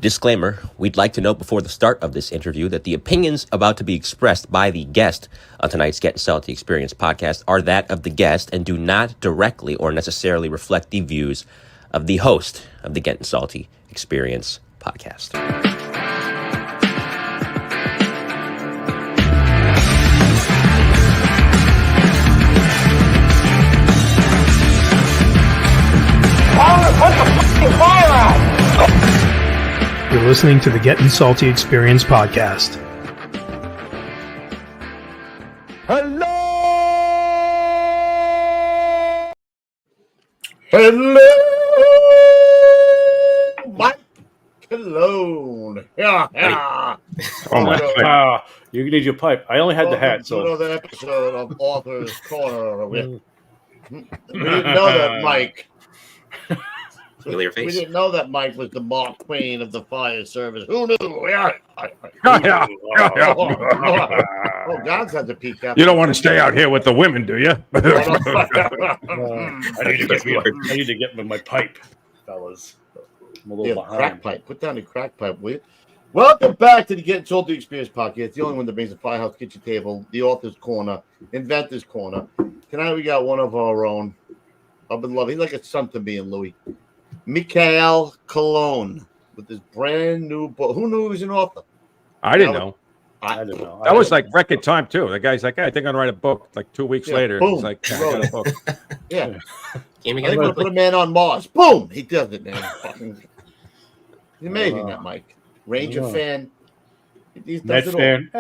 Disclaimer, we'd like to note before the start of this interview that the opinions about to be expressed by the guest on tonight's Gettin Salty Experience podcast are that of the guest and do not directly or necessarily reflect the views of the host of the Gettin Salty Experience podcast. You're listening to the Gettin Salty Experience podcast. Hello, Mike Colón. Yeah. Oh my God! You need your pipe. I only had the hat. So another episode of Author's Corner. We didn't know that Mike. Your face. We didn't know that Mike was the Mark Twain of the fire service. Who knew? Oh, God's had to peek out. You don't want to stay out here with the women, do you? I need to get my pipe, fellas. I'm a little behind. Crack pipe. Put down the crack pipe, will you? Welcome back to the Gettin Salty Experience podcast, the only one that brings the Firehouse Kitchen Table, the Author's Corner, Inventor's Corner. Tonight we got one of our own. I've been loving. He's like a son to me and Louis. Mike Colón with his brand new book. Who knew he was an author? I didn't know. I don't know. That was like record time too. The guy's like, hey, I think I'm gonna write a book. Like 2 weeks later, boom. he's like, I got a book. Yeah. I think we're gonna put a man on Mars. Boom! He does it, man. He's amazing, that Mike. Ranger fan. He does it fan.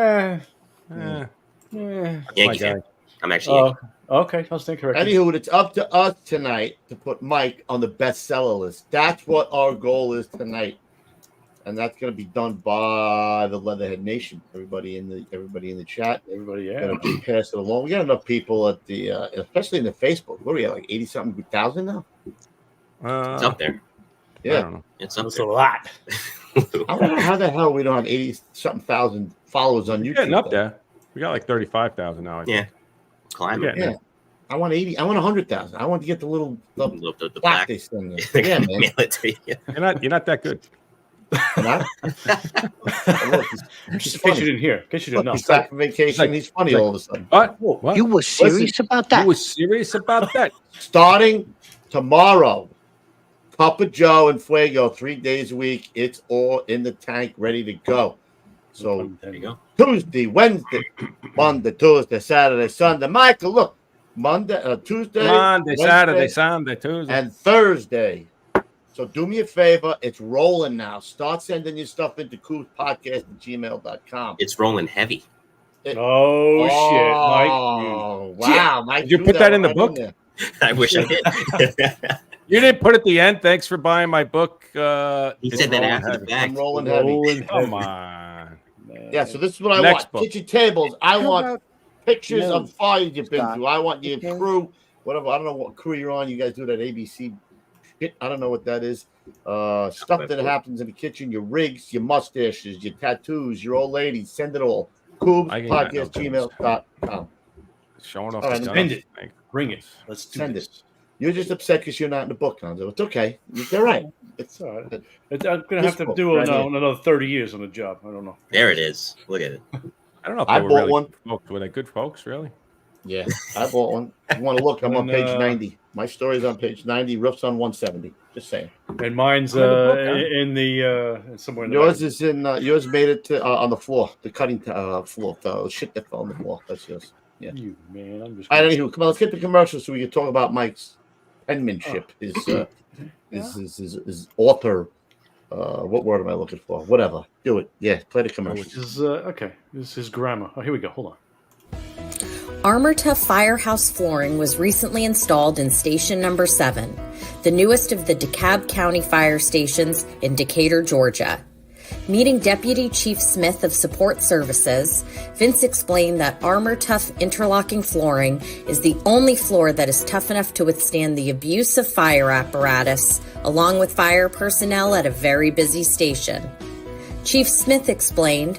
Yankee fan. I'm actually Yankee. Okay, I'll stand corrected. Anywho, it's up to us tonight to put Mike on the bestseller list. That's what our goal is tonight, and that's going to be done by the Leatherhead Nation. Everybody in the chat. Everybody, going to pass it along. We got enough people at the, especially in the Facebook. What are we at, like 80-something thousand now? It's up there. Yeah, I don't know. It's up That's there. a lot. I don't know how the hell we don't have 80-something thousand followers on YouTube. Getting up there. We got like 35,000 now. I think. Yeah. Climbing. Yeah. I want 80. I want 100,000. I want to get the little The black black. they send there. Yeah, man. Mail it to you. You're not that good. Not? Look, Just in case you didn't hear. In case you didn't know. He's back from vacation. He's funny all of a sudden. What? You were serious about that? You was serious about that? Starting tomorrow, Cup of Joe and Fuego, 3 days a week. It's all in the tank, ready to go. So There you go. Tuesday, Wednesday, Monday, Tuesday, Saturday, Sunday. Michael, look, Tuesday, Monday, Wednesday, Saturday, Sunday, Tuesday. and Thursday. So do me a favor. It's rolling now. Start sending your stuff into coolpodcast@gmail.com. It's rolling heavy. Shit, Mike. Oh, wow. Mike, Did you put that in the book? I wish I did. You didn't put it at the end. Thanks for buying my book. He said that after the I'm fact. rolling heavy. Come on. Yeah, so this is what I Next want. book. Kitchen tables. I want pictures No. of fires you've been Stop. through. I want your Okay. crew, whatever. I don't know what crew you're on. You guys do that ABC shit. I don't know what that is. Stuff that happens in the kitchen, your rigs, your mustaches, your tattoos, your old ladies. Send it all. CoolPodcast@gmail.com. Showing off All right, the send guns. it. Bring it. Let's do Send this. it. You're just upset because you're not in the book, Gonzo. It's okay. You're right. It's all right. I'm going to have to do right here. another 30 years on the job. I don't know. There it is. Look at it. I don't know if I they were bought really one. good folks. Were they good folks, really? Yeah, I bought one. You want to look? I'm on And, page 90. My story's on page 90. Roof's on 170. Just saying. And mine's I'm in the book, in the somewhere in the Yours back. is in. Yours made it to on the floor, the cutting floor. The shit that fell on the floor. That's yours. Yeah. You, man, I'm just. All right, anywho, come on, let's get the commercial so we can talk about Mike's penmanship. His author. What word am I looking for? Whatever. Do it. Yeah, play the commercial. This is okay. This is grammar. Oh, here we go. Hold on. Armor Tough Firehouse flooring was recently installed in Station Number 7, the newest of the DeKalb County fire stations in Decatur, Georgia. Meeting Deputy Chief Smith of Support Services, Vince explained that Armor Tough interlocking flooring is the only floor that is tough enough to withstand the abuse of fire apparatus, along with fire personnel at a very busy station. Chief Smith explained,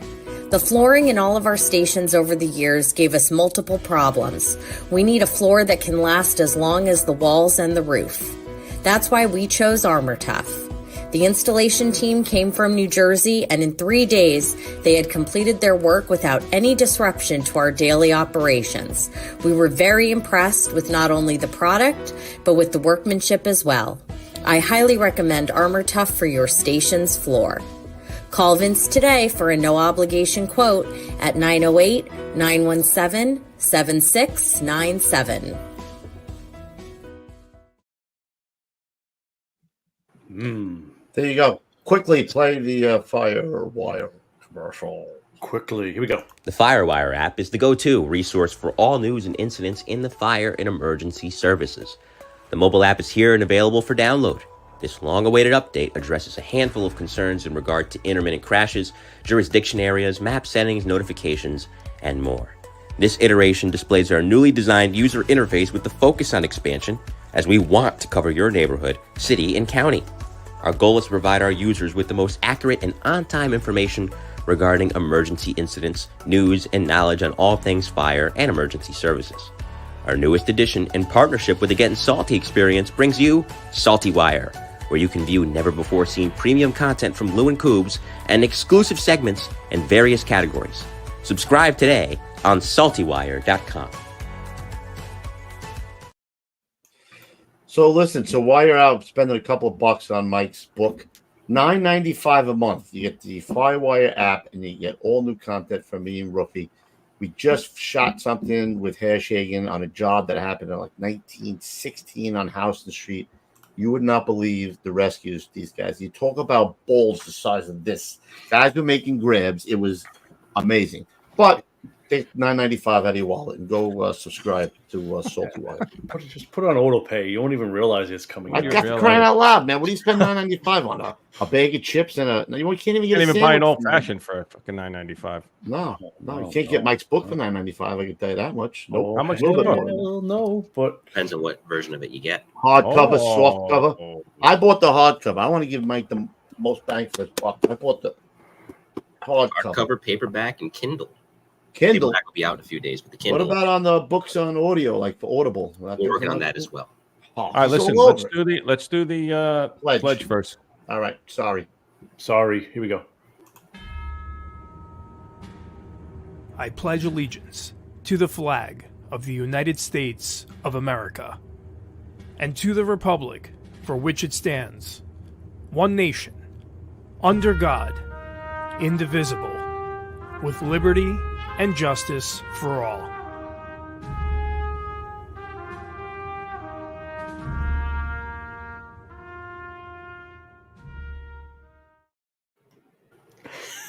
"The flooring in all of our stations over the years gave us multiple problems. We need a floor that can last as long as the walls and the roof. That's why we chose Armor Tough. The installation team came from New Jersey, and in 3 days, they had completed their work without any disruption to our daily operations. We were very impressed with not only the product, but with the workmanship as well. I highly recommend Armor Tough for your station's floor. Call Vince today for a no-obligation quote at 908-917-7697. There you go. Quickly play the FireWire commercial. Quickly. Here we go. The FireWire app is the go-to resource for all news and incidents in the fire and emergency services. The mobile app is here and available for download. This long-awaited update addresses a handful of concerns in regard to intermittent crashes, jurisdiction areas, map settings, notifications, and more. This iteration displays our newly designed user interface with the focus on expansion, as we want to cover your neighborhood, city, and county. Our goal is to provide our users with the most accurate and on-time information regarding emergency incidents, news, and knowledge on all things fire and emergency services. Our newest addition, in partnership with the Gettin Salty Experience, brings you Salty Wire, where you can view never-before-seen premium content from Lou and Coobs and exclusive segments in various categories. Subscribe today on saltywire.com. So listen, so while you're out spending a couple of bucks on Mike's book, $9.95 a month. You get the FireWire app, and you get all new content from me and Ruffy. We just shot something with Hashhagen on a job that happened in like 1916 on Houston Street. You would not believe the rescues these guys. You talk about balls the size of this. Guys were making grabs. It was amazing. But take $9.95 out of your wallet and go subscribe to Salty Wire. Just put it on auto pay. You won't even realize it's coming. I got to crying out loud, man. What do you spend $9.95 on? A bag of chips and you can't even get. You can't even buy an old fashioned for fucking $9.95. No, you can't get Mike's book for $9.95. I can tell you that much. Nope. How much? No, but Depends on what version of it you get. Hardcover, soft cover. I bought the hardcover. I want to give Mike the most bang for his buck. I bought the Hardcover, paperback, and Kindle. Kindle Paperback will be out in a few days, but the Kindle. What about on the books on audio, like for Audible? We're working on that as well. All right, listen. Let's do the pledge first. All right. Sorry. Here we go. I pledge allegiance to the flag of the United States of America and to the republic for which it stands, one nation, under God, indivisible, with liberty and justice for all.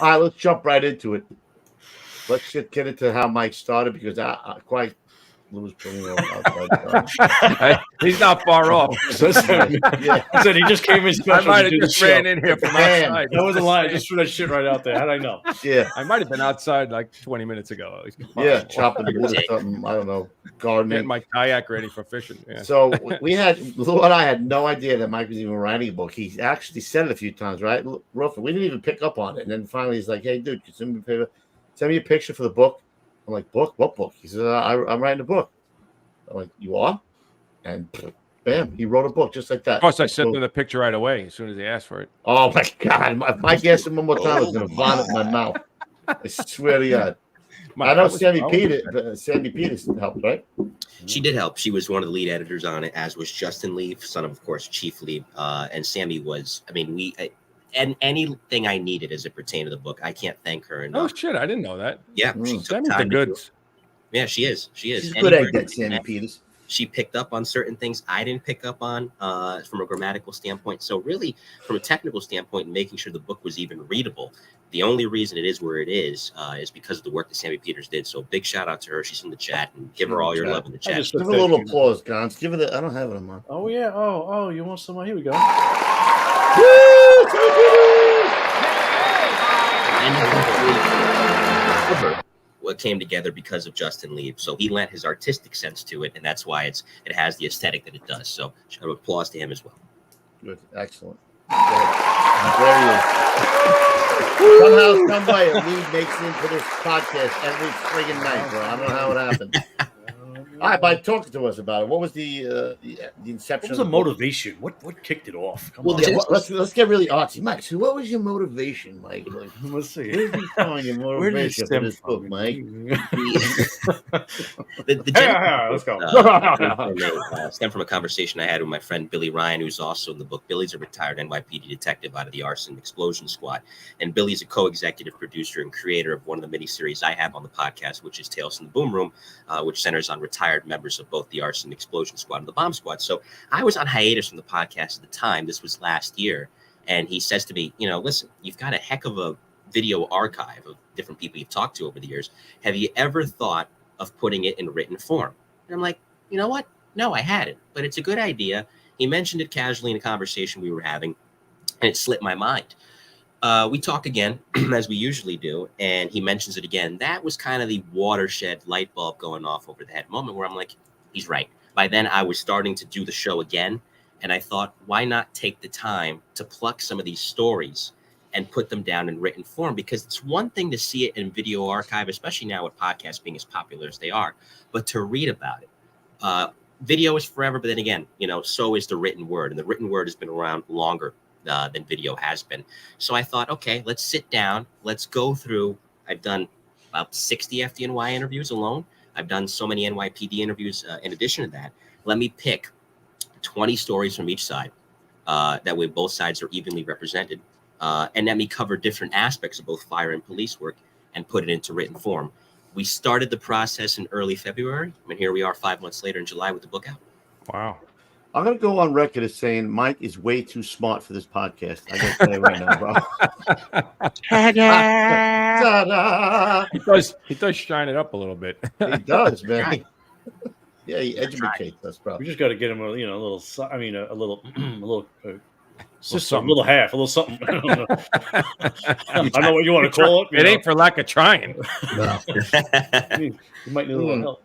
All right, let's jump right into it. Let's get into how Mike started, because I quite lose putting outside. He's not far off. Listen, he just came in special. I might have just ran in here from outside. That wasn't lying. I just threw that shit right out there. How'd I know? Yeah. I might have been outside like 20 minutes ago. Yeah, chopping the wood or something. I don't know. Gardening. Getting my kayak ready for fishing. Yeah. So Lou and I had no idea that Mike was even writing a book. He actually said it a few times, right? Ruffin, we didn't even pick up on it. And then finally he's like, hey, dude, send me a picture for the book. I'm like, book? What book? He says, I'm writing a book. I'm like, you are? And bam, he wrote a book just like that. Of course, I sent him the picture right away as soon as he asked for it. Oh, my God. If I guessed him one more time, I was going to vomit in my mouth. I swear to God. I know Sammy Peters helped, right? She did help. She was one of the lead editors on it, as was Justin Leaf, son of course, Chief Leaf. And Sammy was, and anything I needed as it pertained to the book, I can't thank her enough. Oh, shit. I didn't know that. Yeah. Sammy's the goods. Yeah, she is. She's good at that, Sammy Peters. She picked up on certain things I didn't pick up on from a grammatical standpoint. So really, from a technical standpoint, making sure the book was even readable, the only reason it is where it is because of the work that Sammy Peters did. So big shout out to her. She's in the chat, and give her all your love in the chat. Give her a little applause, Gons. Give her I don't have it on mine. Oh, yeah. Oh, you want some? Here we go. What came together because of Justin Leaf. So he lent his artistic sense to it, and that's why it has the aesthetic that it does. So applause to him as well. Good. Excellent. Somehow, some way, a lead makes it into this podcast every friggin' night, bro. I don't know how it happened. All right, by talking to us about it, what was the inception? What was the motivation? What kicked it off? Come on. Yeah, let's get really artsy, Mike. So, what was your motivation, Mike? Like, Let's see. where did you find your motivation for this book, Mike? Let's go. Stemmed from a conversation I had with my friend Billy Ryan, who's also in the book. Billy's a retired NYPD detective out of the Arson Explosion Squad, and Billy's a co-executive producer and creator of one of the miniseries I have on the podcast, which is Tales from the Boom Room, which centers on retired members of both the Arson Explosion Squad and the Bomb Squad. So I was on hiatus from the podcast at the time. This was last year, and he says to me, listen, you've got a heck of a video archive of different people you've talked to over the years. Have you ever thought of putting it in written form? And I'm like, you know what? No, I hadn't, but it's a good idea. He mentioned it casually in a conversation we were having, and it slipped my mind. We talk again, as we usually do, and he mentions it again. That was kind of the watershed light bulb going off over the head moment where I'm like, he's right. By then, I was starting to do the show again, and I thought, why not take the time to pluck some of these stories and put them down in written form? Because it's one thing to see it in video archive, especially now with podcasts being as popular as they are, but to read about it. Video is forever, but then again, so is the written word, and the written word has been around longer than video has been. So I thought, okay, let's sit down. Let's go through. I've done about 60 FDNY interviews alone. I've done so many NYPD interviews in addition to that. Let me pick 20 stories from each side. That way both sides are evenly represented. And let me cover different aspects of both fire and police work and put it into written form. We started the process in early February, and here we are 5 months later in July with the book out. Wow. I'm going to go on record as saying Mike is way too smart for this podcast. I got to say right now, bro. Ta-da! He does shine it up a little bit. He does, man. Yeah, he educates us, bro. We just got to get him a little half, a little something. I don't know. I don't know what you want to call it. It ain't for lack of trying. No. You might need a little help.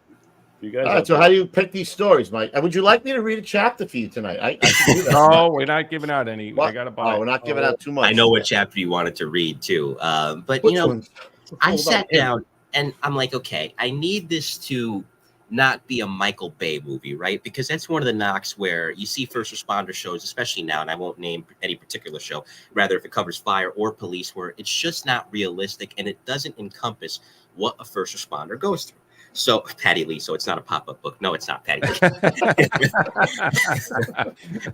You guys. All right, so how do you pick these stories, Mike? Would you like me to read a chapter for you tonight? I can do that. No, we're not giving out any. What? I got to buy. Oh, we're not giving out too much. I know what chapter you wanted to read too, but Which ones? I sat down and I'm like, okay, I need this to not be a Michael Bay movie, right? Because that's one of the knocks where you see first responder shows, especially now, and I won't name any particular show, rather if it covers fire or police, where it's just not realistic and it doesn't encompass what a first responder goes through. So Patty Lee, so it's not a pop-up book. No, it's not Patty Lee.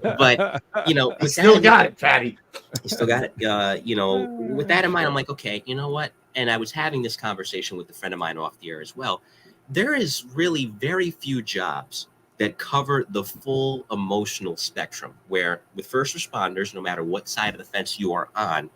But, you still got it, Patty. You still got it. With that in mind, I'm like, okay, you know what? And I was having this conversation with a friend of mine off the air as well. There is really very few jobs that cover the full emotional spectrum, where with first responders, no matter what side of the fence you are on,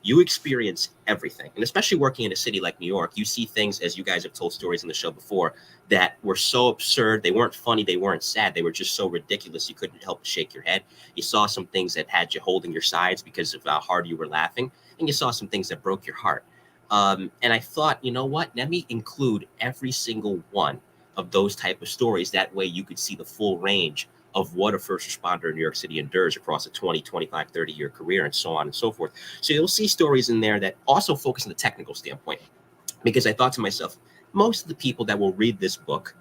you experience everything. And especially working in a city like New York, you see things, as you guys have told stories in the show before, that were so absurd. They weren't funny. They weren't sad. They were just so ridiculous. You couldn't help but shake your head. You saw some things that had you holding your sides because of how hard you were laughing. And you saw some things that broke your heart. And I thought, you know what? Let me include every single one of those type of stories. That way you could see the full range of what a first responder in New York City endures across a 20, 25, 30-year career and so on and so forth. So you'll see stories in there that also focus on the technical standpoint, because I thought to myself, most of the people that will read this book,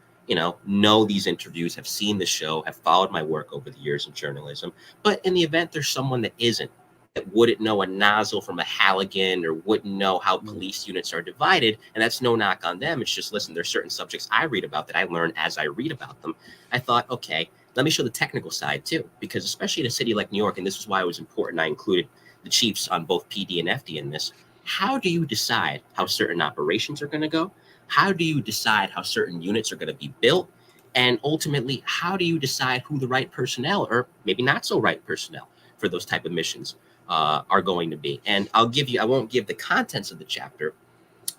know these interviews, have seen the show, have followed my work over the years in journalism. But in the event there's someone that isn't, that wouldn't know a nozzle from a Halligan or wouldn't know how police units are divided, and that's no knock on them. It's just, listen, there's certain subjects I read about that I learn as I read about them. I thought, okay, let me show the technical side too, because especially in a city like New York, and this is why it was important I included the chiefs on both PD and FD in this, how do you decide how certain operations are going to go? How do you decide how certain units are going to be built? And ultimately, how do you decide who the right personnel, or maybe not so right personnel, for those type of missions are going to be? And I won't give the contents of the chapter,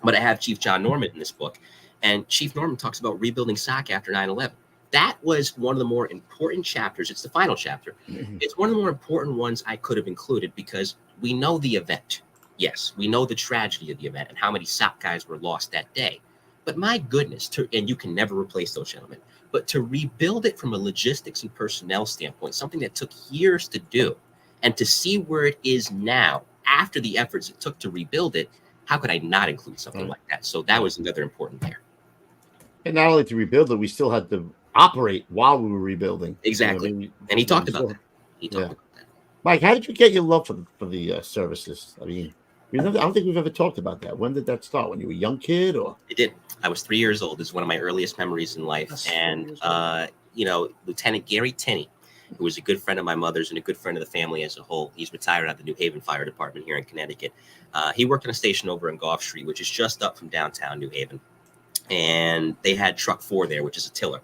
but I have Chief John Norman in this book. And Chief Norman talks about rebuilding SOC after 9/11. That was one of the more important chapters. It's the final chapter. Mm-hmm. It's one of the more important ones I could have included, because we know the event. Yes, we know the tragedy of the event and how many SOC guys were lost that day. But my goodness, and you can never replace those gentlemen, but to rebuild it from a logistics and personnel standpoint, something that took years to do, and to see where it is now after the efforts it took to rebuild it, how could I not include something like that? So that was another important there. And not only to rebuild it, we still had to operate while we were rebuilding. Exactly. You know, and he talked about that. He talked about that. Mike, how did you get your love for the services? I mean, I don't think we've ever talked about that. When did that start? When you were a young kid, or? It did. I was 3 years old. It's one of my earliest memories in life. And Lieutenant Gary Tinney, who was a good friend of my mother's and a good friend of the family as a whole. He's retired out of the New Haven Fire Department here in Connecticut. He worked on a station over in Gough Street, which is just up from downtown New Haven. And they had truck 4 there, which is a tiller.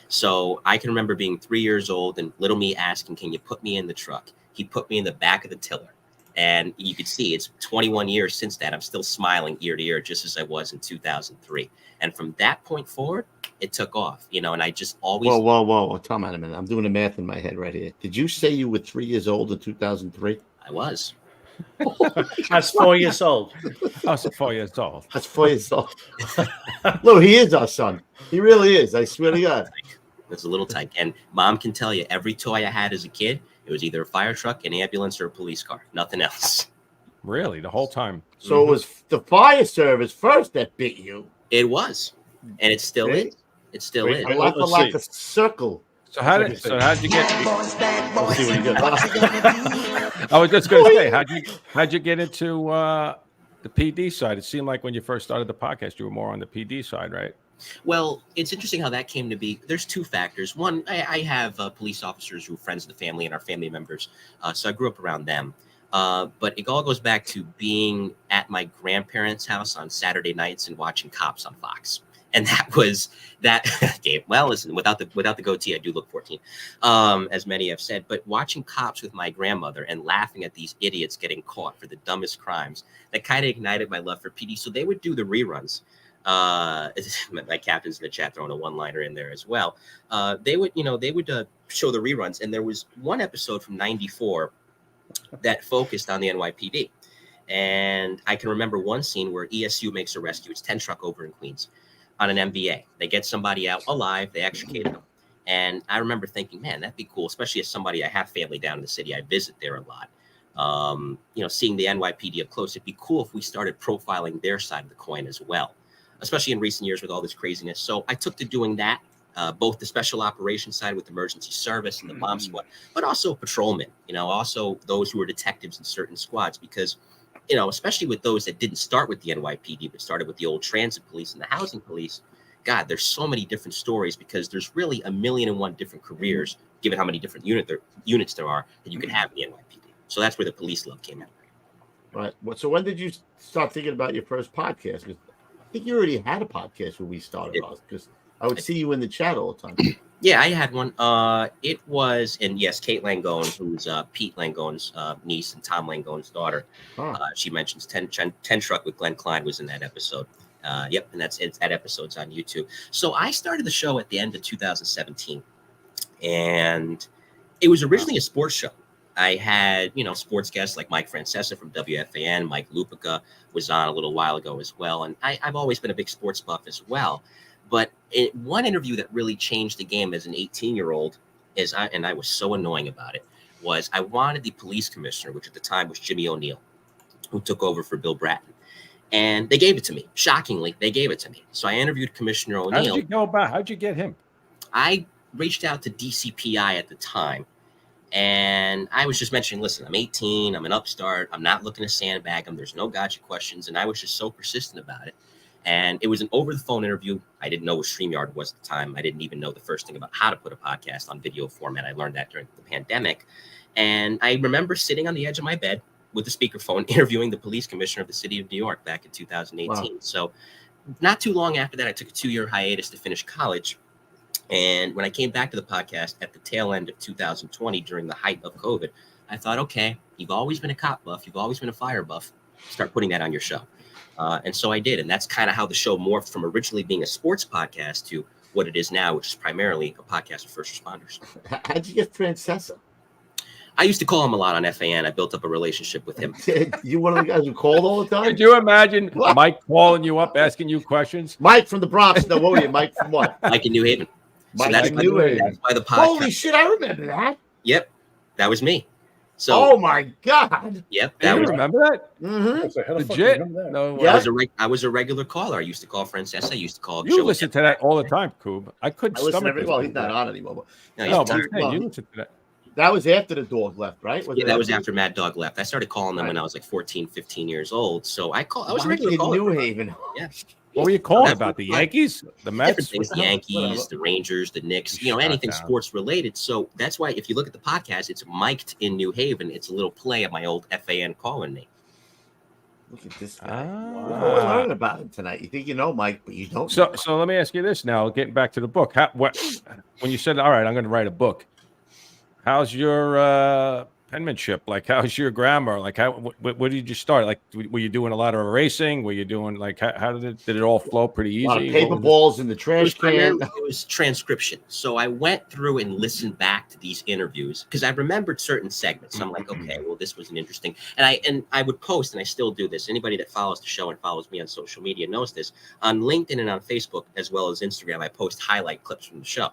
So I can remember being 3 years old and little me asking, can you put me in the truck? He put me in the back of the tiller. And you could see it's 21 years since that. I'm still smiling ear to ear, just as I was in 2003. And from that point forward, it took off, and I just always. Whoa. Time out a minute. I'm doing the math in my head right here. Did you say you were 3 years old in 2003? I was. That's 4 years old. I was 4 years old. That's 4 years old. Look, he is our son. He really is. I swear to God. It's a little tight. And Mom can tell you, every toy I had as a kid, it was either a fire truck, an ambulance, or a police car. Nothing else. Really? The whole time? So it was the fire service first that bit you. It was. And it still is. It still is. I like a circle. So how'd you get? Let's see what he gets. I was just going to say, how'd you get into the PD side? It seemed like when you first started the podcast, you were more on the PD side, right? Well, it's interesting how that came to be. There's two factors. One, I have police officers who are friends of the family and are family members. So I grew up around them. But it all goes back to being at my grandparents' house on Saturday nights and watching Cops on Fox. And that was that, Dave. Well, listen, without the goatee, I do look 14, as many have said. But watching Cops with my grandmother and laughing at these idiots getting caught for the dumbest crimes, that kind of ignited my love for PD. So they would do the reruns. My captain's in the chat throwing a one-liner in there as well. They would show the reruns, and there was one episode from '94 that focused on the NYPD. And I can remember one scene where ESU makes a rescue. It's 10 truck over in Queens on an MVA. They get somebody out alive. They extricated them. And I remember thinking, man, that'd be cool, especially as somebody, I have family down in the city. I visit there a lot. Seeing the NYPD up close, it'd be cool if we started profiling their side of the coin as well, especially in recent years with all this craziness. So I took to doing that, both the special operations side with emergency service and the bomb squad, but also patrolmen, also those who are detectives in certain squads, because, especially with those that didn't start with the NYPD, but started with the old transit police and the housing police. God, there's so many different stories because there's really 1,000,001 different careers, given how many different units there are that you can have in the NYPD. So that's where the police love came in. Right. So when did you start thinking about your first podcast? Because I think you already had a podcast when we started off, because I would see you in the chat all the time. Yeah, I had one. It was, and yes, Kate Langone, who's Pete Langone's niece and Tom Langone's daughter. She mentions 10 Truck with Glenn Klein was in that episode. Yep, and that episode's on YouTube. So I started the show at the end of 2017, and it was originally a sports show. I had, sports guests like Mike Francesa from WFAN, Mike Lupica was on a little while ago as well. And I've always been a big sports buff as well. But one interview that really changed the game as an 18-year-old, and I was so annoying about it, was I wanted the police commissioner, which at the time was Jimmy O'Neill, who took over for Bill Bratton. And they gave it to me. Shockingly, they gave it to me. So I interviewed Commissioner O'Neill. How'd you get him? I reached out to DCPI at the time. And I was just mentioning, listen, I'm 18, I'm an upstart, I'm not looking to sandbag them, there's no gotcha questions, and I was just so persistent about it. And it was an over-the-phone interview. I didn't know what StreamYard was at the time. I didn't even know the first thing about how to put a podcast on video format. I learned that during the pandemic. And I remember sitting on the edge of my bed with the speakerphone interviewing the police commissioner of the city of New York back in 2018. Wow. So not too long after that, I took a 2-year hiatus to finish college. And when I came back to the podcast at the tail end of 2020 during the height of COVID, I thought, okay, you've always been a cop buff. You've always been a fire buff. Start putting that on your show. And so I did. And that's kind of how the show morphed from originally being a sports podcast to what it is now, which is primarily a podcast for first responders. How'd you get Francesa? I used to call him a lot on FAN. I built up a relationship with him. You one of the guys who called all the time? Could you imagine Mike calling you up, asking you questions? Mike from the Bronx. No, what were you? Mike from what? Mike in New Haven. Mike so that's in New Haven. That's why the podcast. Holy shit, I remember that. Yep, that was me. So, oh my God! yep, Do that you was. remember that? Mm-hmm. So how the fuck do you Legit? remember that? No, Yeah. I was a regular caller. I used to call Francesca. I used to call. You Joey. listen to that all the time, Coob. I couldn't I listen stomach every. this Well, thing, he's not bro. on anymore. No, No, he's but I'm tired. saying Well, you listen to that. That was after the dog left, right? Yeah, that was after? after Mad Dog left. I started calling them when I was like 14, 15 years old. So I was a Mike regular in caller. New Haven. Yeah. What were you calling that's about? what The it's like. Yankees? The Different Mets? things, What the hell? Yankees, Whatever. the Rangers, the Knicks, You shut anything down. sports related. So that's why if you look at the podcast, it's mic'd in New Haven. It's a little play of my old FAN calling name. Look at this guy. Ah. We're learning about him tonight. You think you know Mike, but you don't. So, know. so let me ask you this now. Getting back to the book, when you said, "All right, I'm going to write a book," how's your penmanship? Like, how's your grammar? Like, where did you start? Like, were you doing a lot of erasing? Were you doing like how did it all flow pretty a lot of easy? paper What was balls in the It trash was, can. it was transcription. So I went through and listened back to these interviews because I remembered certain segments. So I'm like, okay, well, this was an interesting. And I would post, and I still do this. Anybody that follows the show and follows me on social media knows this. On LinkedIn and on Facebook, as well as Instagram, I post highlight clips from the show.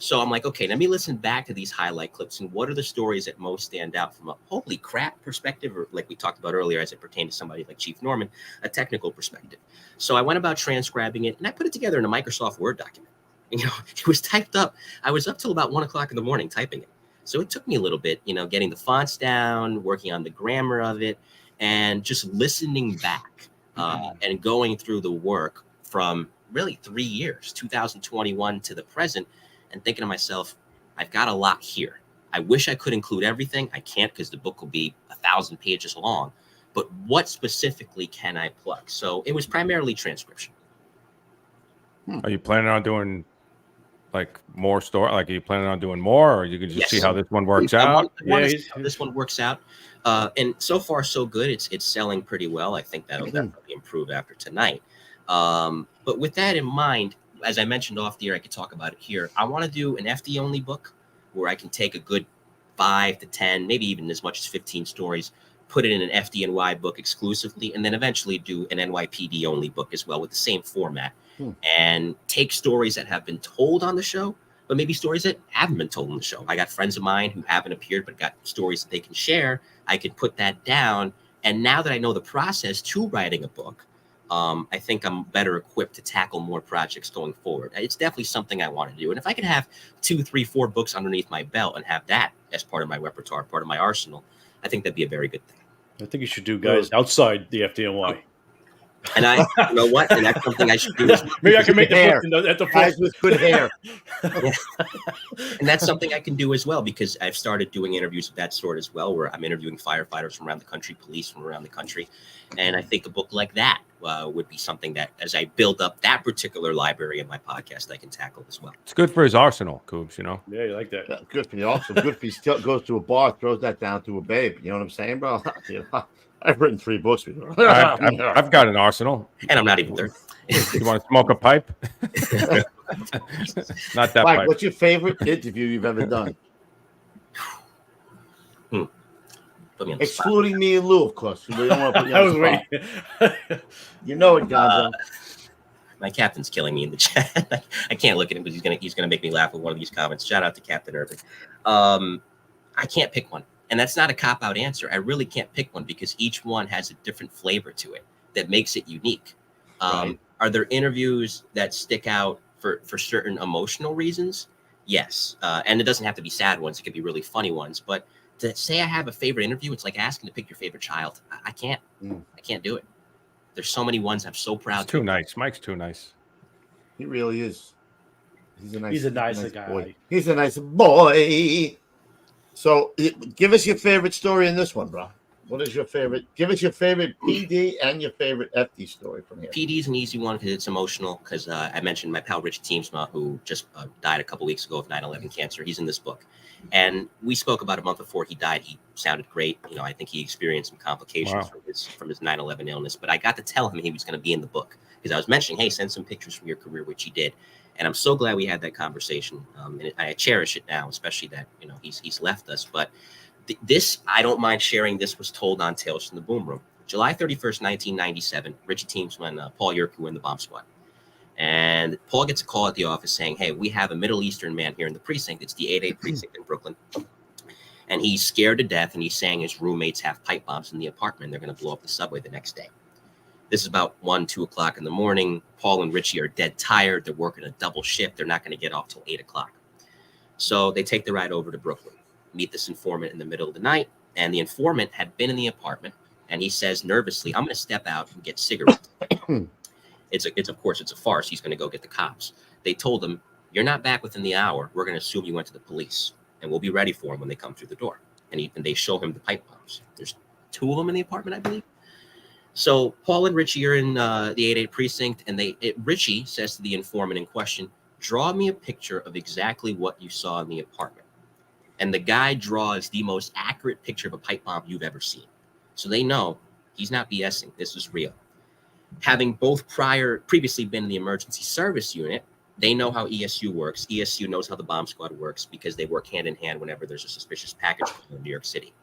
So I'm like, okay, let me listen back to these highlight clips and what are the stories that most stand out from a holy crap perspective, or like we talked about earlier, as it pertained to somebody like Chief Norman, a technical perspective. So I went about transcribing it and I put it together in a Microsoft Word document. And, it was typed up. I was up till about 1 o'clock in the morning typing it. So it took me a little bit, getting the fonts down, working on the grammar of it, and just listening back and going through the work from really 3 years, 2021 to the present, and thinking to myself, I've got a lot here. I wish I could include everything. I can't because the book will be 1,000 pages long. But what specifically can I plug? So it was primarily transcription. Are you planning on doing like more story? Like, are you planning on doing more, or you can just see how this one works I out? want to see how this one works out. And so far, so good. It's selling pretty well. I think that'll definitely improve after tonight. But with that in mind, as I mentioned off the air, I could talk about it here. I want to do an FD only book where I can take a good 5 to 10, maybe even as much as 15 stories, put it in an FDNY book exclusively, and then eventually do an NYPD only book as well with the same format. And take stories that have been told on the show, but maybe stories that haven't been told on the show. I got friends of mine who haven't appeared, but got stories that they can share. I could put that down. And now that I know the process to writing a book, I think I'm better equipped to tackle more projects going forward. It's definitely something I want to do. And if I could have 2, 3, 4 books underneath my belt and have that as part of my repertoire, part of my arsenal, I think that'd be a very good thing. I think you should do guys outside the FDNY. And you know what? And that's something I should do. Maybe I can make the hair. book at the Guys with good hair. And that's something I can do as well, because I've started doing interviews of that sort as well, where I'm interviewing firefighters from around the country, police from around the country. And I think a book like that would be something that, as I build up that particular library in my podcast, I can tackle as well. It's good for his arsenal, Coops, Yeah, you like that. Yeah, good for you. Also, good if he still goes to a bar, throws that down to a babe. You know what I'm saying, bro? I've written 3 books before. I've got an arsenal. And I'm not even there. You want to smoke a pipe? Not that Mike, pipe. what's your favorite interview you've ever done? Put me on the spot. Excluding me and Lou, of course. We don't want to put you I on was the spot. waiting. You know it, Gonzo. My captain's killing me in the chat. I can't look at him because he's gonna make me laugh with one of these comments. Shout out to Captain Irvin. I can't pick one, and that's not a cop-out answer. I really can't pick one because each one has a different flavor to it that makes it unique. Right. Are there interviews that stick out for certain emotional reasons? Yes, and it doesn't have to be sad ones. It could be really funny ones. But to say I have a favorite interview, it's like asking to pick your favorite child. I can't. I can't do it. There's so many ones I'm so proud. It's too nice. Mike's too nice. He really is. He's a nice guy. boy. He's a nice boy. So, give us your favorite story in this one, bro. What is your favorite? Give us your favorite PD and your favorite FD story from here. PD is an easy one because it's emotional. Because I mentioned my pal Rich Teamsma, who just died a couple weeks ago of 9/11 cancer. He's in this book, and we spoke about a month before he died. He sounded great. I think he experienced some complications from his 9/11 illness. But I got to tell him he was going to be in the book because I was mentioning, hey, send some pictures from your career, which he did. And I'm so glad we had that conversation. And I cherish it now, especially that he's left us. But this, I don't mind sharing. This was told on Tales from the Boom Room, July 31st, 1997. Richie Teamsma and Paul Yerke were in the bomb squad. And Paul gets a call at the office saying, hey, we have a Middle Eastern man here in the precinct. It's the 8A precinct in Brooklyn. And he's scared to death, and he's saying his roommates have pipe bombs in the apartment. They're going to blow up the subway the next day. This is about 1, 2 o'clock in the morning. Paul and Richie are dead tired. They're working a double shift. They're not going to get off till 8 o'clock. So they take the ride over to Brooklyn, meet this informant in the middle of the night. And the informant had been in the apartment, and he says nervously, I'm going to step out and get cigarettes. It's of course, it's a farce. He's going to go get the cops. They told him, you're not back within the hour. We're going to assume you went to the police, and we'll be ready for him when they come through the door. And they show him the pipe bombs. There's 2 of them in the apartment, I believe. So Paul and Richie are in the 88 precinct, and Richie says to the informant in question, draw me a picture of exactly what you saw in the apartment. And the guy draws the most accurate picture of a pipe bomb you've ever seen. So they know he's not BSing. This is real. Having both previously been in the emergency service unit, they know how ESU works. ESU knows how the bomb squad works because they work hand in hand whenever there's a suspicious package in New York City.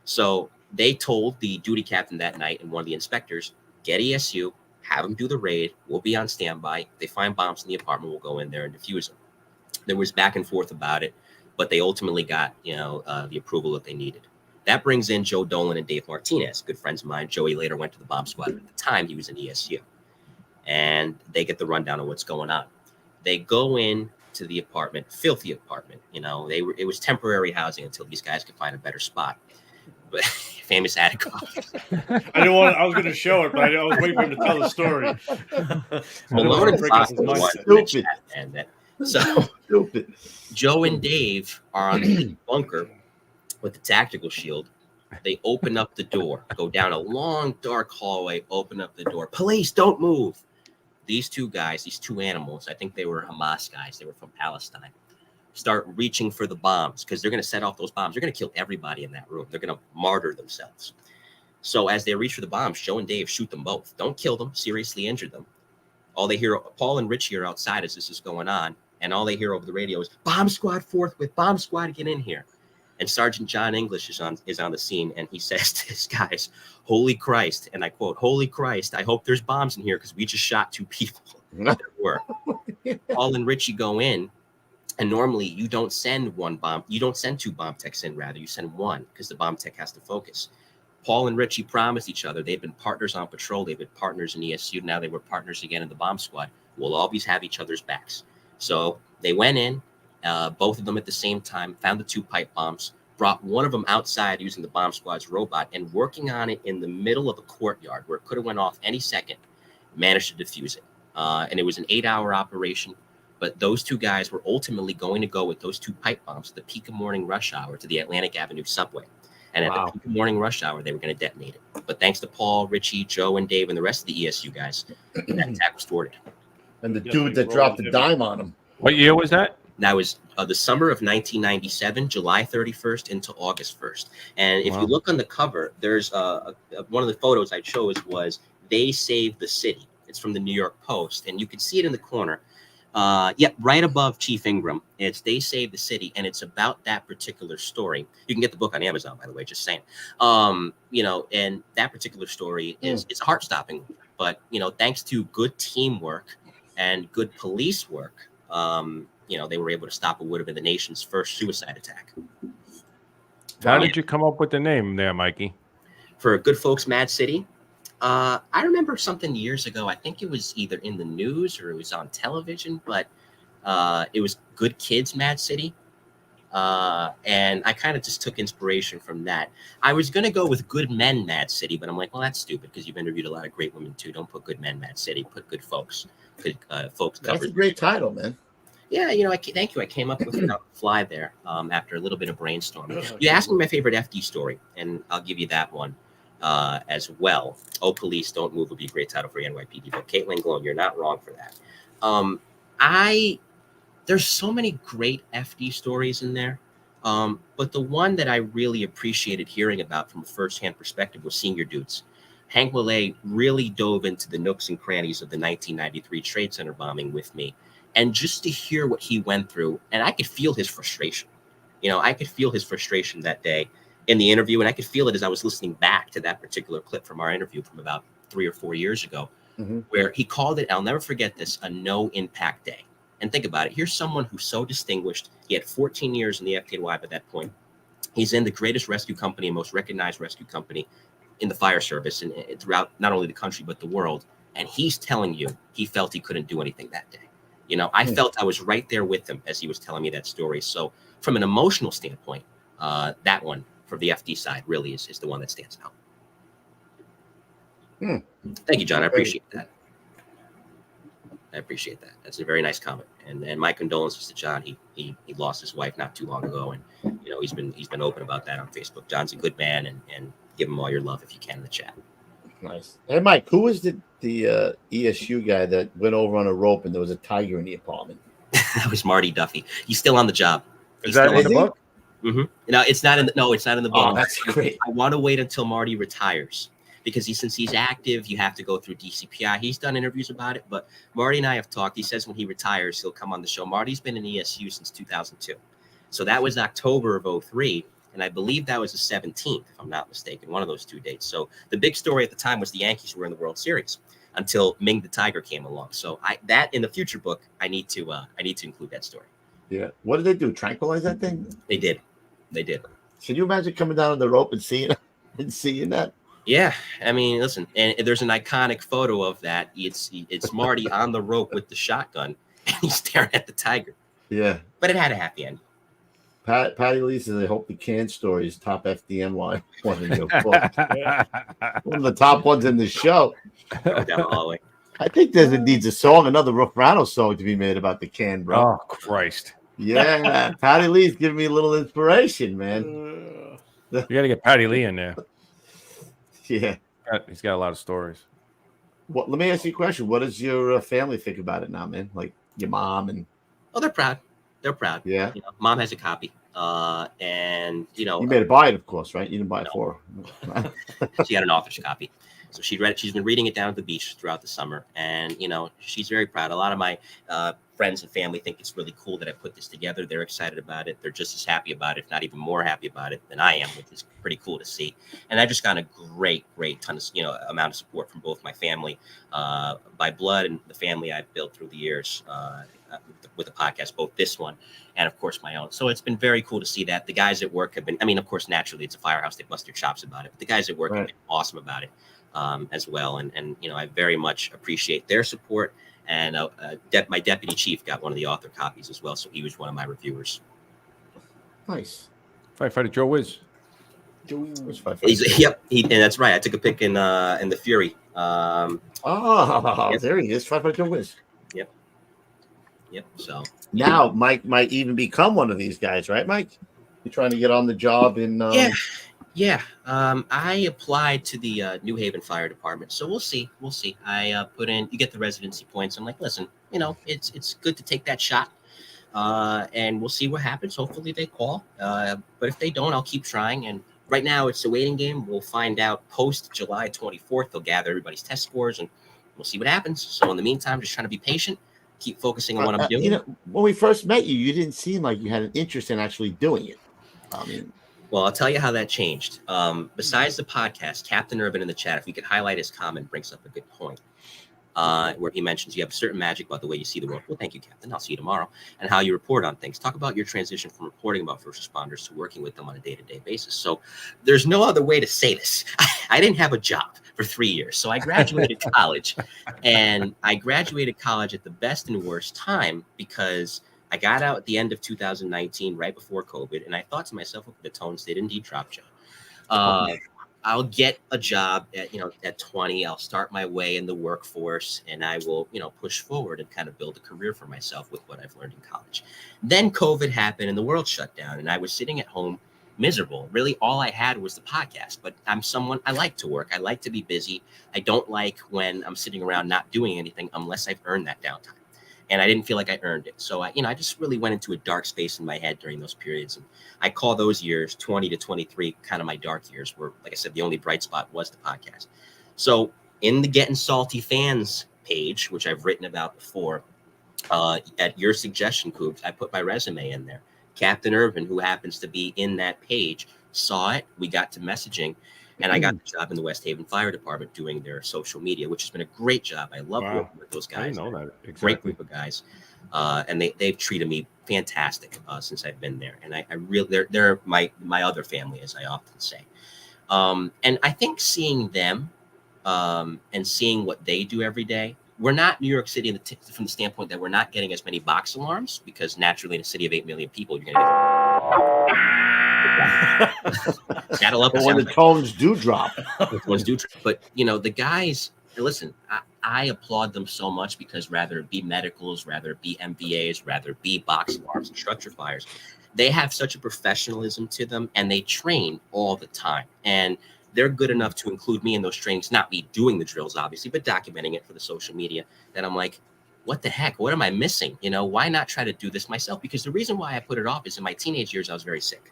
So they told the duty captain that night and one of the inspectors, get ESU, have them do the raid. We'll be on standby. If they find bombs in the apartment, we'll go in there and defuse them. There was back and forth about it, but they ultimately got, the approval that they needed. That brings in Joe Dolan and Dave Martinez, good friends of mine. Joey later went to the bomb squad. At the time, he was in ESU. And they get the rundown of what's going on. They go in to the apartment, filthy apartment. It was temporary housing until these guys could find a better spot. But famous attic office. I was going to show it, but I was waiting for him to tell the story. Malone and Fox stupid. So Stupid. Joe and Dave are on the bunker with the tactical shield. They open up the door, go down a long, dark hallway, open up the door. Police, don't move. These 2 guys, these 2 animals, I think they were Hamas guys. They were from Palestine. Start reaching for the bombs because they're going to set off those bombs. They're going to kill everybody in that room. They're going to martyr themselves. So as they reach for the bombs, Joe and Dave shoot them both. Don't kill them, seriously injure them. All they hear, Paul and Richie are outside as this is going on, and all they hear over the radio is, bomb squad forthwith, bomb squad, get in here. And Sergeant John English is on the scene, and he says to his guys, holy Christ, and I quote, holy Christ, I hope there's bombs in here because we just shot 2 people. There were. Paul and Richie go in, and normally you don't send 2 bomb techs in, rather, you send 1 because the bomb tech has to focus. Paul and Richie promised each other, they've been partners on patrol, they've been partners in ESU, now they were partners again in the bomb squad. We'll always have each other's backs. So they went in, both of them at the same time, found the 2 pipe bombs, brought one of them outside using the bomb squad's robot, and working on it in the middle of a courtyard where it could have went off any second, managed to defuse it. And it was an 8-hour operation, but those 2 guys were ultimately going to go with those 2 pipe bombs at the peak of morning rush hour to the Atlantic Avenue subway. And at the peak of morning rush hour, they were going to detonate it. But thanks to Paul, Richie, Joe, and Dave, and the rest of the ESU guys, that attack was thwarted. And the dude that dropped the dime on him. What year was that? That was the summer of 1997, July 31st into August 1st. And if you look on the cover, there's one of the photos I chose was They Saved the City. It's from the New York Post, and you can see it in the corner. Right above Chief Ingram. It's They Saved the City, and it's about that particular story. You can get the book on Amazon, by the way, just saying. And that particular story it's heart-stopping. But, thanks to good teamwork and good police work, they were able to stop what would have been the nation's first suicide attack. How did you come up with the name there, Mikey? For Good Folks Mad City? I remember something years ago. I think it was either in the news or it was on television, but it was Good Kids Mad City. And I kind of just took inspiration from that. I was going to go with Good Men Mad City, but I'm like, well, that's stupid because you've interviewed a lot of great women too. Don't put Good Men Mad City. Put Good Folks. Good folks. That's a great title, man. Yeah, thank you. I came up with it on the fly there after a little bit of brainstorming. You asked me my favorite FD story, and I'll give you that one as well. Oh, Police, Don't Move would be a great title for NYPD, but Caitlin Glone, you're not wrong for that. There's so many great FD stories in there, but the one that I really appreciated hearing about from a firsthand perspective was Senior Dudes. Hank Millay really dove into the nooks and crannies of the 1993 Trade Center bombing with me. And just to hear what he went through, and I could feel his frustration. I could feel his frustration that day in the interview, and I could feel it as I was listening back to that particular clip from our interview from about 3 or 4 years ago, where he called it, I'll never forget this, a no-impact day. And think about it. Here's someone who's so distinguished. He had 14 years in the FDNY by that point. He's in the greatest rescue company and most recognized rescue company in the fire service and throughout not only the country, but the world. And he's telling you he felt he couldn't do anything that day. You know, I felt I was right there with him as he was telling me that story. So from an emotional standpoint, that one from the FD side really is the one that stands out. Thank you, John. I appreciate that. I appreciate that. That's a very nice comment. And my condolences to John. He lost his wife not too long ago, and you know he's been open about that on Facebook. John's a good man, and give him all your love if you can in the chat. Nice. Hey, Mike, who was the ESU guy that went over on a rope and there was a tiger in the apartment? That was Marty Duffy. He's still on the job. Is that in the book? Mm-hmm. No, it's not in the book. Oh, that's great. I want to wait until Marty retires because since he's active, you have to go through DCPI. He's done interviews about it, but Marty and I have talked. He says when he retires, he'll come on the show. Marty's been in ESU since 2002. So that was October of 2003. And I believe that was the 17th, if I'm not mistaken, one of those two dates. So the big story at the time was the Yankees were in the World Series until Ming the Tiger came along. So that in the future book, I need to include that story. Yeah. What did they do? Tranquilize that thing? They did. Can you imagine coming down on the rope and seeing that? Yeah. I mean, listen, and there's an iconic photo of that. It's Marty on the rope with the shotgun and he's staring at the tiger. Yeah. But it had a happy ending. Patty Lee says, I hope the can story is top FDNY one in your book. One of the top ones in the show. Down the hallway. I think needs a song, another Rufrano song to be made about the can, bro. Oh, Christ. Yeah. Patty Lee's giving me a little inspiration, man. You got to get Patty Lee in there. Yeah. He's got a lot of stories. Well, let me ask you a question. What does your family think about it now, man? Like your mom and... Oh, they're proud. They're proud. Yeah. You know, Mom has a copy. And, you know. You made her buy it, of course, right? You didn't buy it for her. She had an author's copy. So she read it. She's been reading it down at the beach throughout the summer. And, you know, she's very proud. A lot of my friends and family think it's really cool that I put this together. They're excited about it. They're just as happy about it, if not even more happy about it than I am, which is pretty cool to see. And I just got a great ton of, amount of support from both my family by blood and the family I've built through the years with the podcast, both this one and of course my own. So it's been very cool to see that. The guys at work have been, I mean, of course, naturally it's a firehouse. They bust their chops about it, but the guys at work have been awesome about it as well. And, I very much appreciate their support. And my deputy chief got one of the author copies as well. So he was one of my reviewers. Nice. Firefighter Joe Wiz. Yep. And that's right. I took a pic in the Fury. There he is. Firefighter Joe Wiz. Yep. So now Mike might even become one of these guys, right, Mike? You're trying to get on the job in. Yeah. I applied to the New Haven Fire Department, so we'll see. I put in. You get the residency points. I'm like, listen, it's good to take that shot, and we'll see what happens. Hopefully they call, but if they don't, I'll keep trying. And right now it's a waiting game. We'll find out post July 24th. They'll gather everybody's test scores, and we'll see what happens. So in the meantime, just trying to be patient. Keep focusing on what I'm doing. When we first met you, you didn't seem like you had an interest in actually doing it. Well, I'll tell you how that changed. Besides the podcast, Captain Urban in the chat, if we could highlight his comment, brings up a good point. Where he mentions you have a certain magic about the way you see the world. Well, thank you, Captain. I'll see you tomorrow. And how you report on things. Talk about your transition from reporting about first responders to working with them on a day-to-day basis. So there's no other way to say this. I didn't have a job for 3 years. So I graduated college. And I graduated college at the best and worst time because I got out at the end of 2019, right before COVID. And I thought to myself, the tones did indeed drop, Joe. I'll get a job at 20. I'll start my way in the workforce and I will, push forward and kind of build a career for myself with what I've learned in college. Then COVID happened and the world shut down and I was sitting at home miserable. Really, all I had was the podcast, but I like to work. I like to be busy. I don't like when I'm sitting around not doing anything unless I've earned that downtime. And I didn't feel like I earned it. So, I just really went into a dark space in my head during those periods. And I call those years 20 to 23 kind of my dark years where, like I said, the only bright spot was the podcast. So in the Gettin Salty fans page, which I've written about before, at your suggestion, Coops, I put my resume in there. Captain Urban, who happens to be in that page, saw it. We got to messaging. And I got the job in the West Haven Fire Department doing their social media, which has been a great job. I love working with those guys. I know that. Exactly. Great group of guys. And they've treated me fantastic since I've been there. And I really, they're my other family, as I often say. And I think seeing them and seeing what they do every day, we're not New York City from the standpoint that we're not getting as many box alarms, because naturally in a city of 8 million people, you're going to get that'll up. But when the tones do drop, but the guys, listen, I applaud them so much, because rather it be medicals, rather it be MVAs, rather it be box alarms and structure fires, they have such a professionalism to them, and they train all the time. And they're good enough to include me in those trainings, not me doing the drills, obviously, but documenting it for the social media, that I'm like, what the heck? What am I missing? Why not try to do this myself? Because the reason why I put it off is in my teenage years, I was very sick.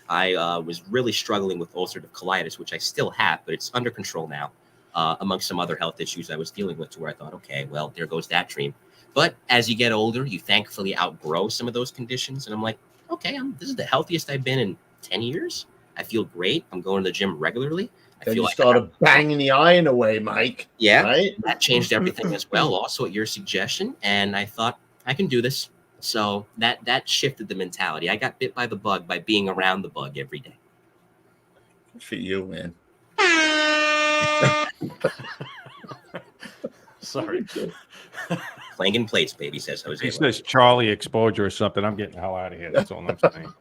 I was really struggling with ulcerative colitis, which I still have, but it's under control now, amongst some other health issues I was dealing with, to where I thought, okay, well, there goes that dream. But as you get older, you thankfully outgrow some of those conditions. And I'm like, okay, this is the healthiest I've been in 10 years. I feel great. I'm going to the gym regularly. Then you started banging the iron away, Mike. Yeah, right? That changed everything as well, also at your suggestion. And I thought, I can do this. So that shifted the mentality. I got bit by the bug by being around the bug every day. Good for you, man. Sorry. Clanging plates, baby, says Jose. He says Charlie exposure or something. I'm getting the hell out of here. That's all I'm saying.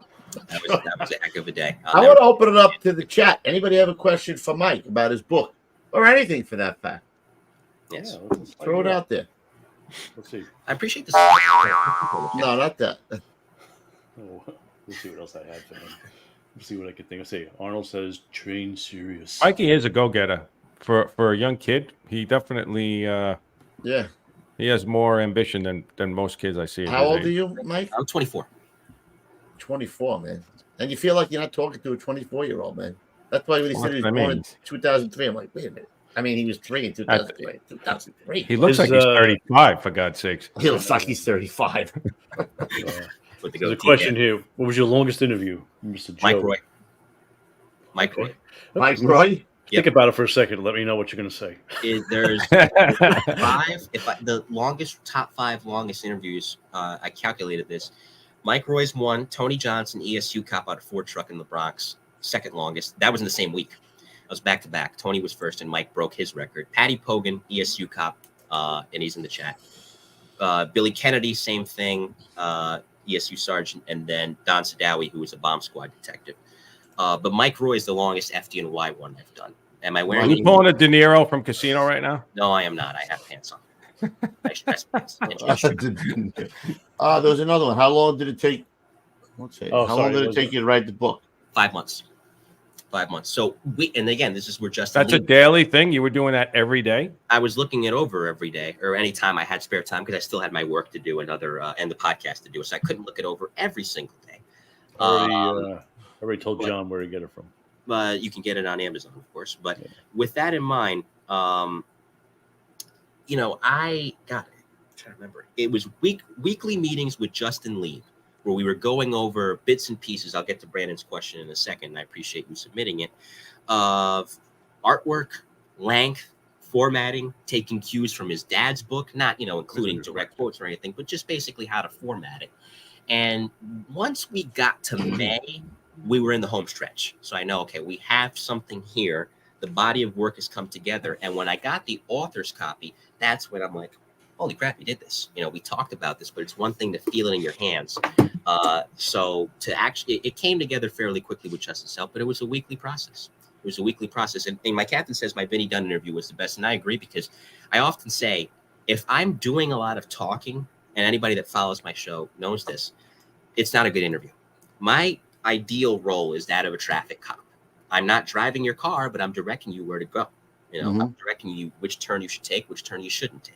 That was a heck of a day. I want to open it up to the chat. Anybody have a question for Mike about his book, or anything for that fact? Yes. Yeah, Throw it out there. Let's see. I appreciate this. No, not that. Oh, let's see what else I had for him. Let's see what I can think of. Say, Arnold says, train serious. Mikey is a go-getter. For a young kid, he definitely Yeah. he has more ambition than most kids I see. How old are you, Mike? I'm 24. 24, man. And you feel like you're not talking to a 24-year-old, man. That's why when he said he was I born mean. in 2003, I'm like, wait a minute. I mean, he was 3 in 2003. 2003. He looks like he's 35, for God's sakes. He looks like he's 35. There's a question here. What was your longest interview, Mr. Joe? Mike Roy. Mike Roy. Mike Roy? Think about it for a second. Let me know what you're going to say. There's 5. The top 5 longest interviews, I calculated this. Mike Roy's 1. Tony Johnson, ESU cop out of Ford truck in the Bronx, 2nd longest. That was in the same week. I was back to back. Tony was first, and Mike broke his record. Patty Pogan, ESU cop, and he's in the chat. Billy Kennedy, same thing, ESU sergeant, and then Don Sadawi, who was a bomb squad detective. But Mike Roy is the longest FDNY one I've done. Am I wearing? Are you pulling a De Niro from Casino right now? No, I am not. I have pants on. Nice dress pants. There was another one. How long did it take? Let's see. How long did it take you to write the book? 5 months. 5 months. So and again, this is where Justin. That's a daily thing. You were doing that every day. I was looking it over every day, or anytime I had spare time, because I still had my work to do and the podcast to do. So I couldn't look it over every single day. I already told John where to get it from. You can get it on Amazon, of course. But with that in mind, I got it. I'm trying to remember. It was weekly meetings with Justin Lee, where we were going over bits and pieces. I'll get to Brandon's question in a second, and I appreciate you submitting it, of artwork, length, formatting, taking cues from his dad's book, not, including direct quotes or anything, but just basically how to format it. And once we got to May, we were in the home stretch. So I know, okay, we have something here. The body of work has come together. And when I got the author's copy, that's when I'm like, holy crap, we did this. We talked about this, but it's one thing to feel it in your hands. So to actually, it came together fairly quickly with Justin's help, but it was a weekly process. And my captain says my Vinny Dunn interview was the best. And I agree, because I often say, if I'm doing a lot of talking, and anybody that follows my show knows this, it's not a good interview. My ideal role is that of a traffic cop. I'm not driving your car, but I'm directing you where to go. I'm directing you which turn you should take, which turn you shouldn't take.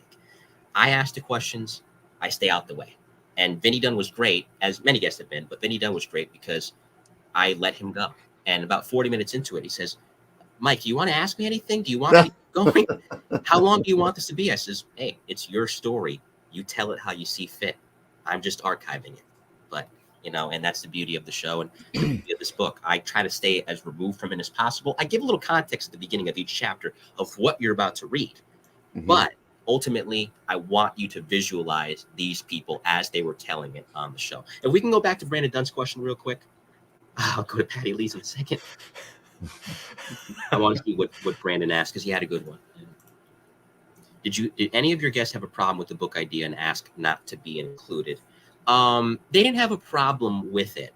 I ask the questions, I stay out the way. And Vinny Dunn was great, as many guests have been, but Vinny Dunn was great because I let him go. And about 40 minutes into it, he says, Mike, do you want to ask me anything? Do you want me going? How long do you want this to be? I says, hey, it's your story. You tell it how you see fit. I'm just archiving it. But you know, and that's the beauty of the show and the beauty of this book. I try to stay as removed from it as possible. I give a little context at the beginning of each chapter of what you're about to read, but ultimately, I want you to visualize these people as they were telling it on the show. If we can go back to Brandon Dunn's question real quick, I'll go to Patty Lee's in a second. I want to see what Brandon asked because he had a good one. Did any of your guests have a problem with the book idea and ask not to be included? They didn't have a problem with it.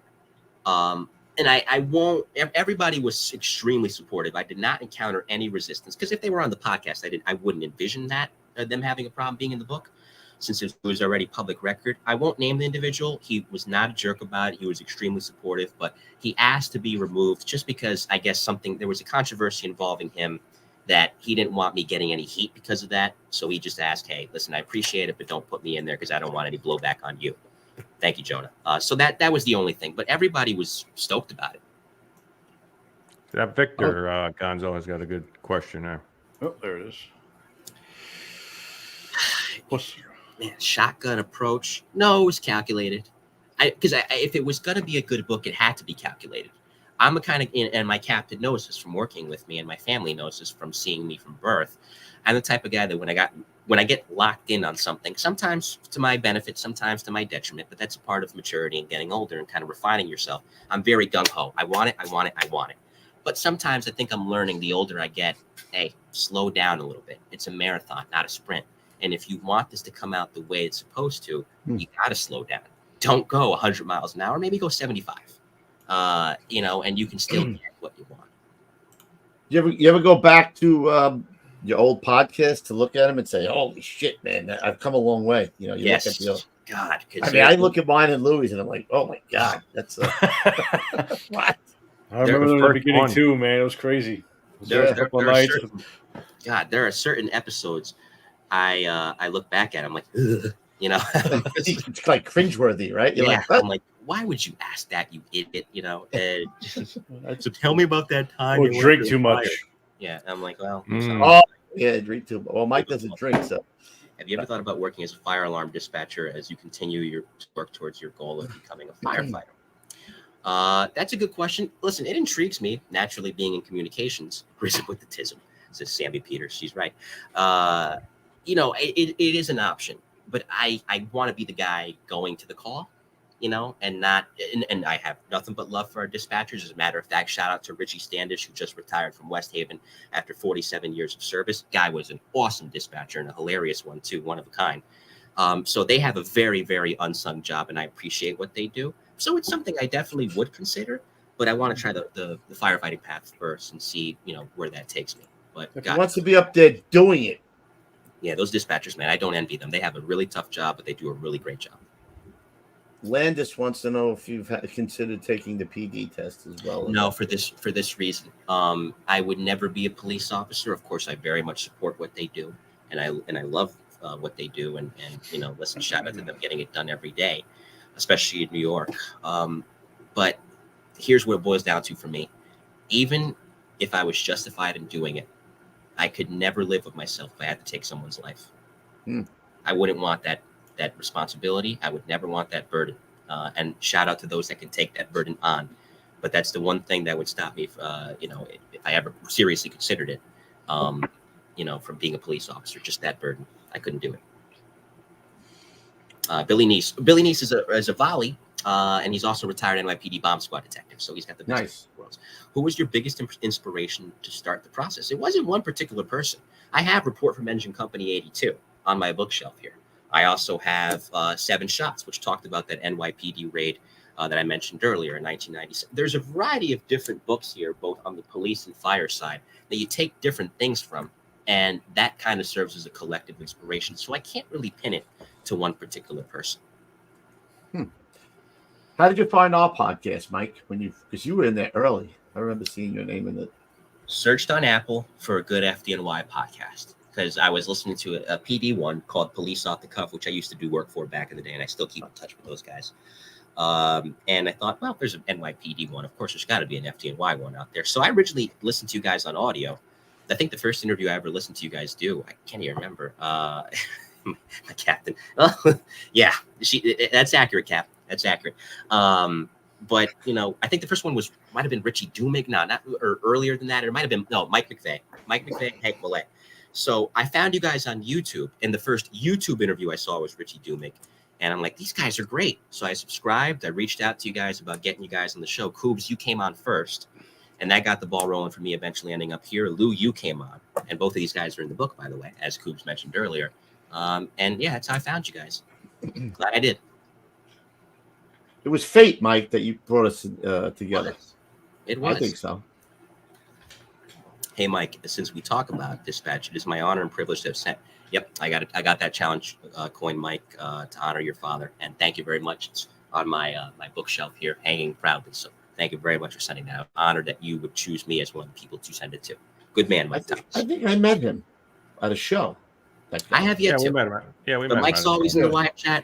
And I won't, everybody was extremely supportive. I did not encounter any resistance because if they were on the podcast, I wouldn't envision that them having a problem being in the book since it was already public record. I won't name the individual. He was not a jerk about it. He was extremely supportive, but he asked to be removed just because I guess there was a controversy involving him that he didn't want me getting any heat because of that. So he just asked, hey, listen, I appreciate it, but don't put me in there because I don't want any blowback on you. Thank you, Jonah. So that was the only thing, but everybody was stoked about it. That Victor Gonzo has got a good question there. Oh, there it is. Man, shotgun approach. No, it was calculated. Because if it was going to be a good book, it had to be calculated. I'm a kind of, and my captain knows this from working with me, and my family knows this from seeing me from birth. I'm the type of guy that when I get locked in on something, sometimes to my benefit, sometimes to my detriment, but that's a part of maturity and getting older and kind of refining yourself. I'm very gung-ho. I want it. But sometimes I think I'm learning the older I get, hey, slow down a little bit. It's a marathon, not a sprint. And if you want this to come out the way it's supposed to, you got to slow down. Don't go 100 miles an hour, maybe go 75, and you can still get what you want. You ever go back to your old podcast to look at them and say, holy shit, man, I've come a long way. You Yes. Look at the old... God. I look at mine and Louis and I'm like, oh my God, that's what? I remember in the beginning too, man. It was crazy. There are certain episodes I look back at. I'm like, ugh, it's like cringeworthy, right? You're like, I'm like, why would you ask that, you idiot? So tell me about that time. Or drink too much. Yeah, I'm like, well, drink too much. Well, Mike doesn't drink, so. Have you ever thought about working as a fire alarm dispatcher as you continue your work towards your goal of becoming a firefighter? That's a good question. Listen, it intrigues me, naturally being in communications. Risen with the tism, says Sammy Peters. She's right. It is an option, but I want to be the guy going to the call, and not, and I have nothing but love for our dispatchers. As a matter of fact, shout out to Richie Standish, who just retired from West Haven after 47 years of service. Guy was an awesome dispatcher and a hilarious one too, one of a kind. So they have a very, very unsung job, and I appreciate what they do. So it's something I definitely would consider, but I want to try the firefighting path first and see, where that takes me. But he wants to be up there doing it. Yeah, those dispatchers, man, I don't envy them. They have a really tough job, but they do a really great job. Landis wants to know if you've considered taking the PD test as well. No, for this reason. I would never be a police officer. Of course, I very much support what they do, and I love what they do. And listen, shout out to them getting it done every day, especially in New York. But here's what it boils down to for me. Even if I was justified in doing it, I could never live with myself if I had to take someone's life. I wouldn't want that responsibility. I would never want that burden. And shout out to those that can take that burden on. But that's the one thing that would stop me, if I ever seriously considered it, from being a police officer, just that burden. I couldn't do it. Billy Neese is a volley, and he's also retired NYPD bomb squad detective. So he's got the best nice. Worlds. Who was your biggest inspiration to start the process? It wasn't one particular person. I have Report from Engine Company 82 on my bookshelf here. I also have 7 Shots, which talked about that NYPD raid that I mentioned earlier in 1997. There's a variety of different books here, both on the police and fire side, that you take different things from, and that kind of serves as a collective inspiration. So I can't really pin it to one particular person. How did you find our podcast, Mike? Because you were in there early. I remember seeing your name in it. Searched on Apple for a good FDNY podcast because I was listening to a PD one called Police Off the Cuff, which I used to do work for back in the day, and I still keep in touch with those guys. And I thought, well, if there's an NYPD one, of course, there's got to be an FDNY one out there. So I originally listened to you guys on audio. I think the first interview I ever listened to you guys do, I can't even remember. My captain. Yeah, that's accurate, Cap. That's accurate. But I think the first one might have been Richie Dumig, not or earlier than that. It might have been Mike McVeigh, Hank Millett. So I found you guys on YouTube, and the first YouTube interview I saw was Richie Dumig, and I'm like, these guys are great. So I subscribed. I reached out to you guys about getting you guys on the show. Coobs, you came on first, and that got the ball rolling for me. Eventually ending up here. Lou, you came on, and both of these guys are in the book, by the way, as Coobs mentioned earlier. And yeah, that's how I found you guys. Glad I did. It was fate, Mike, that you brought us together. It was. I think so. Hey, Mike, since we talk about dispatch, it is my honor and privilege to have sent. Yep, I got it. I got that challenge coin, Mike, to honor your father, and thank you very much. It's on my my bookshelf here, hanging proudly. So thank you very much for sending that. I'm honored that you would choose me as one of the people to send it to. Good man, Mike. I think I met him at a show. I have yet to. We met him. Yeah, we met him. But Mike's always in the live chat.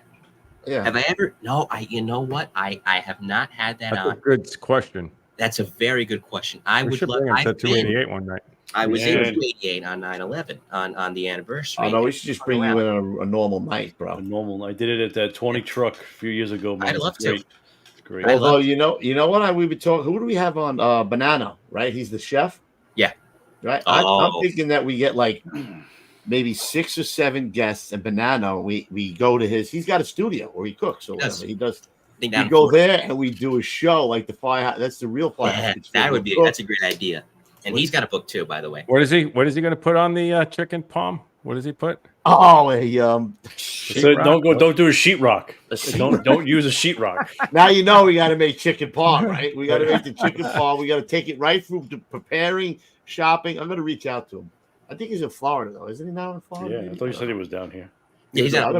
Yeah. Have I ever? No, you know what? I have not had that That's on. a good question. That's a very good question. I We would should love. bring him to I've 288 one night. I was in 288 on 9/11 on the anniversary. Oh no, we should just bring you in on a normal night, bro. A normal. I did it at that 20 truck a few years ago. Man. I'd love to. Great. Although you know what we would talk. Who do we have on Banana? Right, he's the chef. Yeah. Right. Oh. I'm thinking that we get like maybe 6 or 7 guests, and Banana. We go to his. He's got a studio where he cooks or whatever he does. We go there and we do a show like the Firehouse. That's the real Firehouse. Yeah, that would be. That's a great idea. And he's got a book too, by the way. What is he going to put on the chicken palm? What does he put? Oh, so don't do a sheetrock. Don't use a sheetrock. Now you know we got to make chicken palm, right? We got to make the chicken palm. We got to take it right through to preparing, shopping. I'm going to reach out to him. I think he's in Florida though, isn't he now in Florida? Yeah, I thought you said he was down here. Yeah, he's out.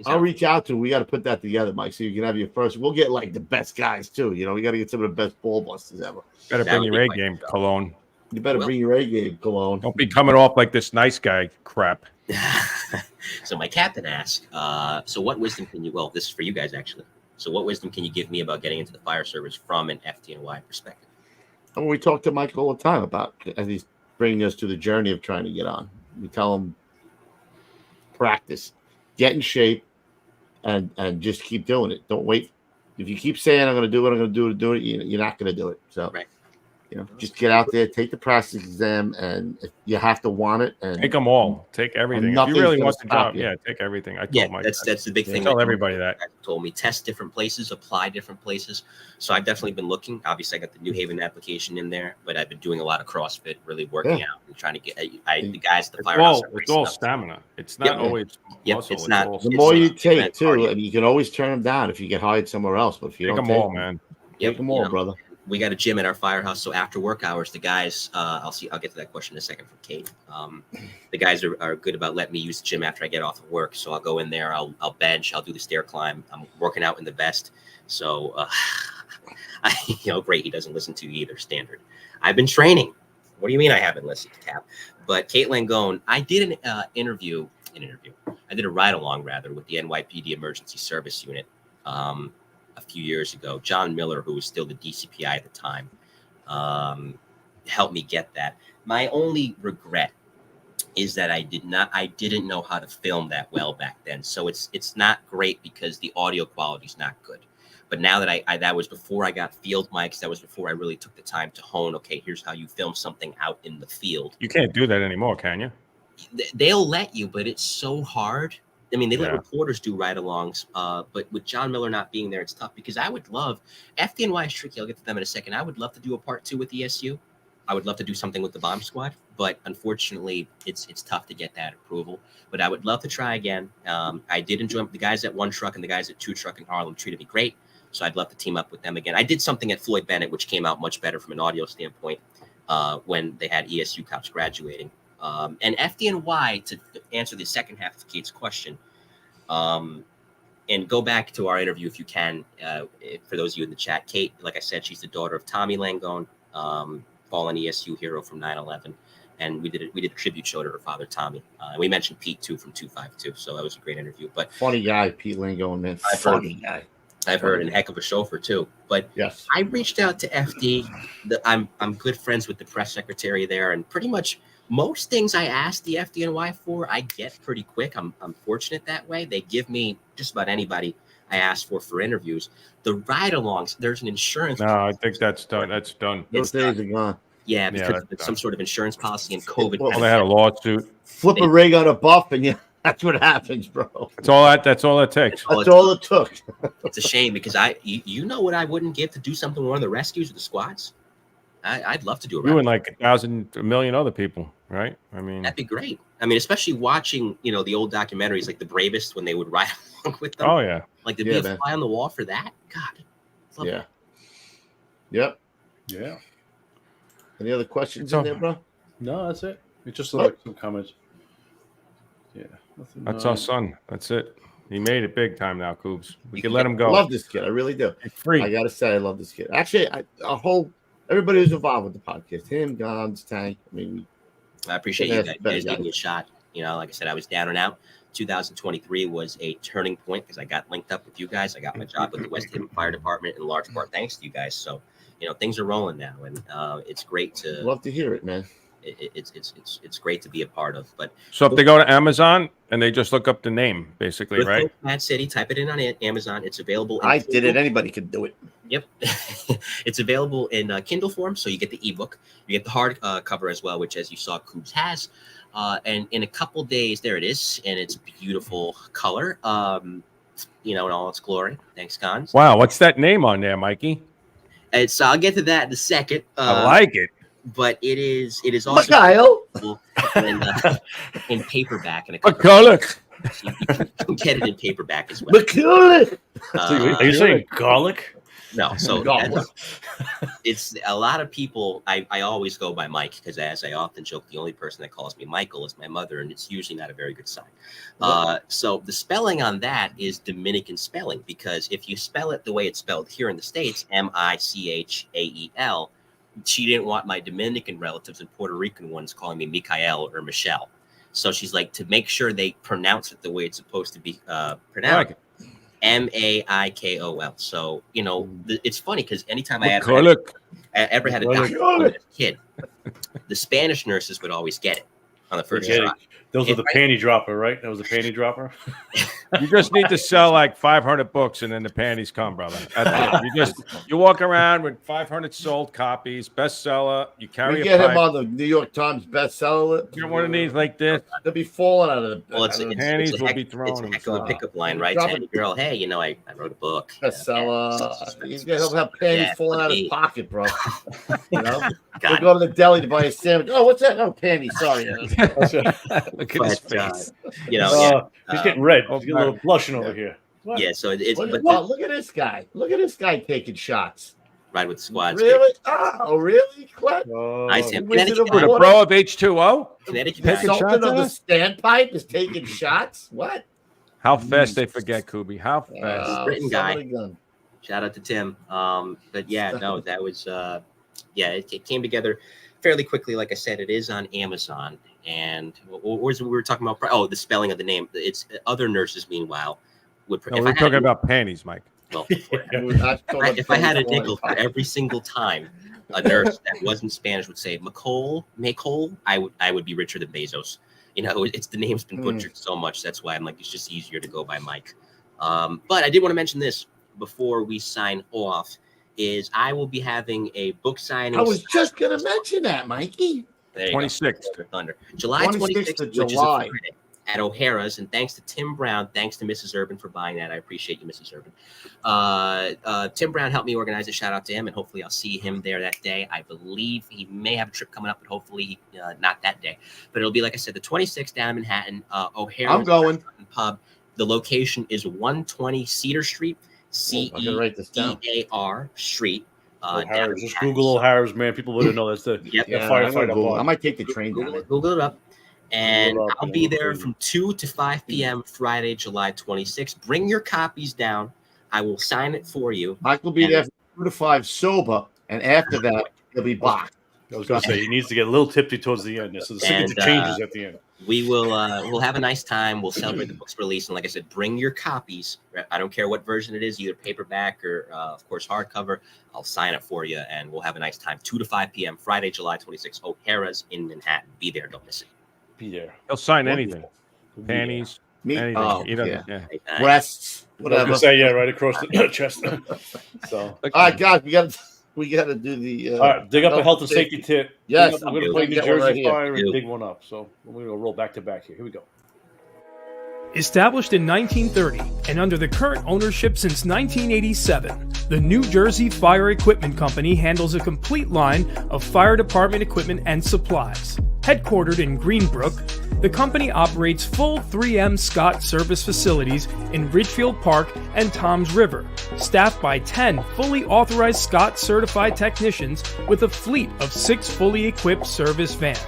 I'll reach out to him. We got to put that together, Mike, so you can have your first. We'll get like the best guys too. We got to get some of the best ball busters ever. Better bring your A game, Colón. You better bring your A game, Colón. Don't be coming off like this nice guy crap. So my captain asked, so what wisdom can you, well, this is for you guys actually. So what wisdom can you give me about getting into the fire service from an FDNY perspective? And we talk to Mike all the time about, as he's bringing us to the journey of trying to get on. We tell him, practice, get in shape, and just keep doing it. Don't wait. If you keep saying, I'm going to do it, you're not going to do it. So, right. Just get out there, take the practice exam, and if you have to want it. And take them all. Take everything. If you really want the job, take everything. I told Mike that's the big thing. Tell everybody that. Told me test different places, apply different places. So I've definitely been looking. Obviously, I got the New Haven application in there, but I've been doing a lot of CrossFit, really working out and trying to get the guys at the firehouse. It's all stamina. It's not always muscle. It's not. The more you take too, and you can always turn them down if you get hired somewhere else. But if you take don't them all, man. Take them all, brother. We got a gym at our firehouse, so after work hours, the guys, I'll get to that question in a second from Kate. The guys are good about letting me use the gym after I get off of work, so I'll go in there, I'll bench, I'll do the stair climb. I'm working out in the vest, so great. He doesn't listen to you either. Standard. I've been training. What do you mean I haven't listened to Cap? But Kate Langone, I did an interview. I did a ride along rather with the NYPD Emergency Service Unit. A few years ago, John Miller, who was still the DCPI at the time, helped me get that. My only regret is that I didn't know how to film that well back then. So it's not great because the audio quality is not good. But now that that was before I got field mics, that was before I really took the time to hone, okay, here's how you film something out in the field. You can't do that anymore, can you? They'll let you, but it's so hard. I mean, they let reporters do ride-alongs, but with John Miller not being there, it's tough because I would love FDNY is tricky. I'll get to them in a second. I would love to do a part 2 with ESU. I would love to do something with the bomb squad, but unfortunately, it's tough to get that approval. But I would love to try again. I did enjoy the guys at 1 Truck and the guys at 2 Truck in Harlem treated me great, so I'd love to team up with them again. I did something at Floyd Bennett, which came out much better from an audio standpoint when they had ESU cops graduating. And FDNY, to answer the second half of Kate's question, and go back to our interview if you can, for those of you in the chat. Kate, like I said, she's the daughter of Tommy Langone, fallen ESU hero from 9/11, and we did a tribute show to her father, Tommy. And we mentioned Pete too from 252, so that was a great interview. But funny guy, Pete Langone, man. Funny guy. I've heard, and a heck of a chauffeur too. But yes, I reached out to FD. I'm good friends with the press secretary there, and pretty much most things I ask the FDNY for, I get pretty quick. I'm fortunate that way. They give me just about anybody I asked for interviews. The ride-alongs, there's an insurance. No, I think that's done. That's done. Those days are gone. Yeah, Yeah, because that's of some done. sort of insurance policy and COVID. Well, Well, they had a lawsuit. Flip a rig on a buff, and yeah, that's what happens, bro. That's all that. That's all it takes. That's all it took. It's a shame because you know what I wouldn't give to do something with one of the rescues or the squads. I'd love to do it. You and like 1,000, a million other people, right? I mean, That'd be great. I mean, especially watching, the old documentaries like The Bravest when they would ride along with them. oh yeah. Like to be a fly on the wall for that. God. Love Yeah. it. Yep. Yeah. Any other questions in there, bro? No, that's it. It's just like some comments. Yeah. Nothing, That's our son. That's it. He made it big time now, Coobs. We can let him I go. love this kid. I really do. It's free. I gotta say, I love this kid. Actually, everybody who's involved with the podcast, him, Gons, Tank. I mean, I appreciate you guys giving me a shot. Like I said, I was down and out. 2023 was a turning point because I got linked up with you guys. I got my job with the West Haven Fire Department in large part thanks to you guys. So, things are rolling now, and it's great to love to hear it, man. It's great to be a part of. But So if they go to Amazon and they just look up the name, basically, right? Mad City, type it in on Amazon. It's available. I did it. Anybody can do it. Yep. It's available in Kindle form, so you get the ebook. You get the hard cover as well, which, as you saw, Coobs has. And in a couple days, there it is, and it's beautiful color, in all its glory. Thanks, Gons. Wow, what's that name on there, Mikey? I'll get to that in a second. I like it. But it is also Mikhail. in paperback. And What color? you can get it in paperback as well. Mikhail. Are you saying garlic? No, so Garlic. it's a lot of people. I always go by Mike because, as I often joke, the only person that calls me Michael is my mother, and it's usually not a very good sign. So the spelling on that is Dominican spelling, because if you spell it the way it's spelled here in the States, Michael, she didn't want my Dominican relatives and Puerto Rican ones calling me Mikhail or Michelle. So she's like, to make sure they pronounce it the way it's supposed to be pronounced. Maikol. So, it's funny because anytime I ever had a doctor as a kid, the Spanish nurses would always get it on the first shot. Those are the panty dropper, right? That was a panty dropper. You just need to sell like 500 books and then the panties come, brother. You walk around with 500 sold copies, bestseller. You carry We a get him pipe. on the New York Times bestseller list. You know, one of these like this. They'll be falling out of the panties will be thrown. It's a heck of a pickup line, right? Drop To any girl, hey, I wrote a book. bestseller. He'll have panties falling out of his pocket, bro. We'll God. go to the deli to buy a sandwich. Oh, what's that? Oh, panties. Sorry. Look at his face. He's getting red. He's getting a little blushing over here. What? Yeah, so it's Look at this guy. Look at this guy taking shots. ride with the squads. Really? Oh, really? Clint? Nice him. Wizard Connecticut of The guy. pro of H2O? Connecticut guy. Taking shots Sultan at of the us? standpipe is taking shots? What? How fast they forget, Kubi. How fast. Britain guy. somebody gun. Shout out to Tim. But yeah, no, that was it came together fairly quickly. Like I said, it is on Amazon. And what was we were talking about? Oh, the spelling of the name. It's other nurses, meanwhile, would. No, we're talking about panties, Mike. Well, If if I had a nickel for every single time a nurse that wasn't Spanish would say Nicole, I would be richer than Bezos. It's the name's been butchered so much. That's why I'm like, it's just easier to go by Mike. But I did want to mention this before we sign off. Is I will be having a book signing. I was just going to mention that, Mikey. 26th. Thunder. July 26th, of which is a July. Friday, at O'Hara's. And thanks to Tim Brown. Thanks to Mrs. Urban for buying that. I appreciate you, Mrs. Urban. Tim Brown helped me organize it. Shout out to him. And hopefully I'll see him there that day. I believe he may have a trip coming up, but hopefully not that day. But it'll be, like I said, the 26th down in Manhattan. O'Hara's I'm going. Pub. The location is 120 Cedar Street. I'm gonna write this down. CEDAR Street. O'Hara's. Just Google O'Hara's, man. People wouldn't know that's the Yep. the Yeah, I'm gonna firefighter Google. bar. I might take the train down there. Google it up. And Google it up, I'll man. be there from 2 to 5 p.m. Friday, July 26th. Bring your copies down. I will sign it for you. Mike will be there from 2 to 5 sober, and after that, he'll be boxed. I was going to say, he needs to get a little tipsy towards the end. So the signature changes at the end. We will we'll have a nice time. We'll celebrate the book's release. And like I said, bring your copies. I don't care what version it is, either paperback or, of course, hardcover. I'll sign it for you, and we'll have a nice time. 2 to 5 p.m. Friday, July 26th. O'Hara's in Manhattan. Be there. Don't miss it. Be there. He'll sign anything. Panties. Me? Anything. Oh, He doesn't. yeah. Yeah. Breasts, I was whatever. gonna say, yeah, right across the chest. So, All right, guys, we got to do the. all right, dig up a health and safety tip. Yes, We're gonna I'm play gonna New get one Jersey right here. Fire and dig one up. So we're gonna roll back to back here. Here we go. Established in 1930 and under the current ownership since 1987, the New Jersey Fire Equipment Company handles a complete line of fire department equipment and supplies. Headquartered in Greenbrook, the company operates full 3M Scott service facilities in Ridgefield Park and Toms River, staffed by 10 fully authorized Scott certified technicians with a fleet of 6 fully equipped service vans.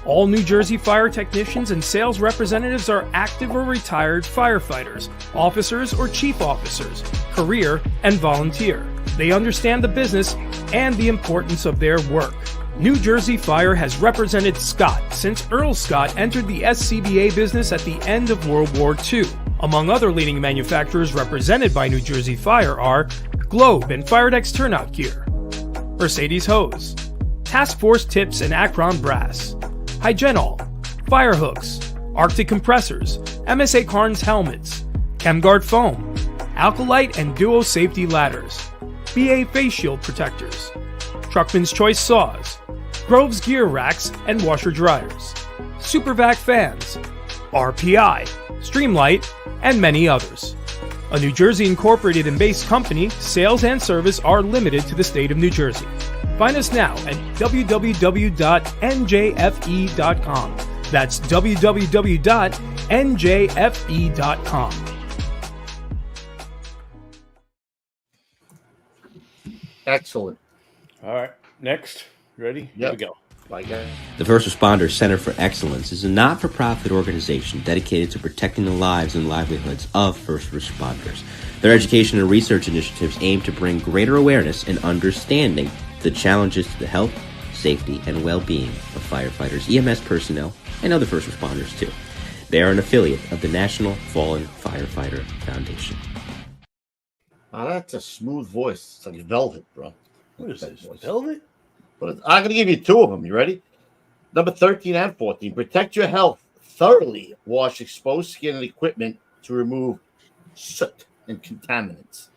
All New Jersey Fire technicians and sales representatives are active or retired firefighters, officers or chief officers, career and volunteer. They understand the business and the importance of their work. New Jersey Fire has represented Scott since Earl Scott entered the SCBA business at the end of World War II. Among other leading manufacturers represented by New Jersey Fire are Globe and Firedex Turnout Gear, Mercedes Hose, Task Force Tips and Akron Brass, Hygenol, Fire Hooks, Arctic Compressors, MSA Carnes Helmets, ChemGuard Foam, Alkalite and Duo Safety Ladders, BA Face Shield Protectors, Truckman's Choice Saws, Grove's Gear Racks and Washer Dryers, Supervac Fans, RPI, Streamlight, and many others. A New Jersey incorporated and based company, sales and service are limited to the state of New Jersey. Find us now at www.njfe.com. That's www.njfe.com. Excellent. All right, next. Ready? Here Yep. we go. The First Responders Center for Excellence is a not-for-profit organization dedicated to protecting the lives and livelihoods of first responders. Their education and research initiatives aim to bring greater awareness and understanding to the challenges to the health, safety, and well-being of firefighters, EMS personnel, and other first responders too. They are an affiliate of the National Fallen Firefighter Foundation. Oh, that's a smooth voice. It's like velvet, bro. What is That this? voice. Velvet? But I'm going to give you 2 of them. You ready? Number 13 and 14. Protect your health. Thoroughly wash exposed skin and equipment to remove soot and contaminants.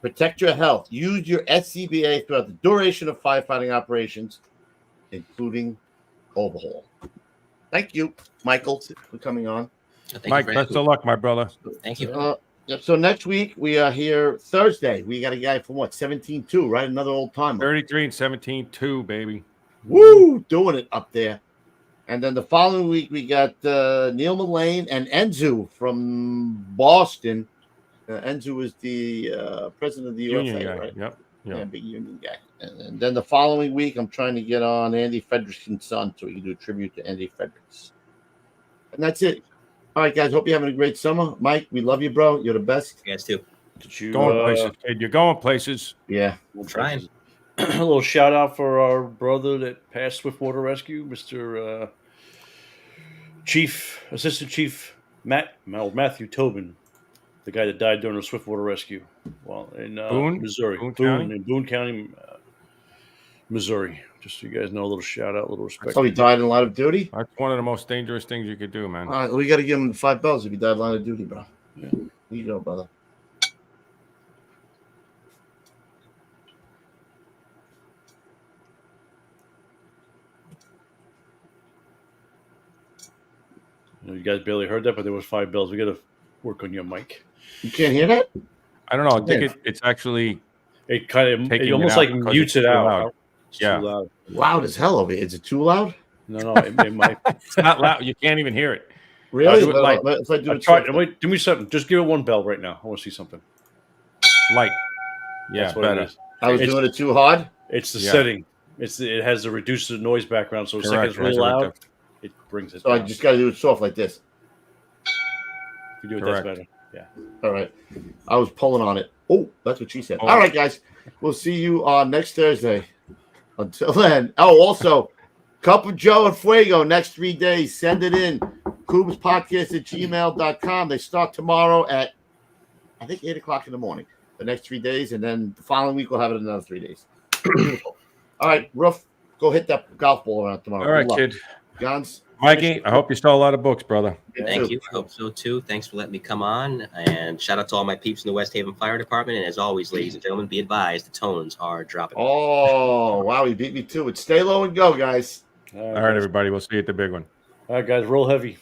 Protect your health. Use your SCBA throughout the duration of firefighting operations, including overhaul. Thank you, Michael, for coming on. Mike, best of luck, my brother. Thank you. Yep. So next week we are here Thursday. We got a guy from 17-2, right? Another old timer. 33 and 17-2, baby. Woo! Doing it up there. And then the following week we got Neil Mullane and Enzu from Boston. Enzu is the president of the Union USA, guy. right? Yep. Yeah, big union guy. And then the following week I'm trying to get on Andy Frederickson's son so we can do a tribute to Andy Fredericks. And that's it. All right, guys. Hope you're having a great summer. Mike, we love you, bro. You're the best. You guys too. Did you Going places, kid. You're going places. Yeah. We'll try. a little shout out for our brother that passed Swiftwater Rescue, Mr. Assistant Chief Matthew Tobin, the guy that died during the Swiftwater Rescue, in Boone? Missouri, Boone County, Missouri. Just so you guys know, a little shout out, a little respect. Oh, he died in line of duty? That's one of the most dangerous things you could do, man. All right, we got to give him the $5 if he died in line of duty, bro. Yeah. Here you go, brother. You guys barely heard that, but there was $5. We got to work on your mic. You can't hear that? I don't know. I think it's actually It kind of taking it almost it out like because mutes it's it too out. loud. It's Yeah. too loud. Loud as hell over here. Is it too loud? No, it might. It's not loud. You can't even hear it. Really? do it light. If I do it Try, softly. wait, do me something. Just give it one bell right now. I want to see something. Light. Yeah, That's what better. it is. I was It's- doing it too hard? It's the Yeah. setting. It has the reduced noise background, so Correct. it's really It has a loud. reduced- It brings it. So I down. just got to do it soft like this. If you do it, Correct. that's better. Yeah. All right. I was pulling on it. Oh, that's what she said. Oh. All right, guys. We'll see you on next Thursday. Until then. Oh, also, Cup of Joe and Fuego next 3 days. Send it in. CoobsPodcast@gmail.com. They start tomorrow at, I think, 8 o'clock in the morning. The next 3 days. And then the following week, we'll have it in another 3 days. Beautiful. All right, Roof, go hit that golf ball around tomorrow. All right, Good luck. kid. Guns. Mikey, I hope you saw a lot of books, brother. Thank you. I hope so too. Thanks for letting me come on. And shout out to all my peeps in the West Haven Fire Department. And as always, ladies and gentlemen, be advised the tones are dropping. Oh, wow. He beat me to it. Stay low and go, guys. All right, everybody. We'll see you at the big one. All right, guys. Roll heavy.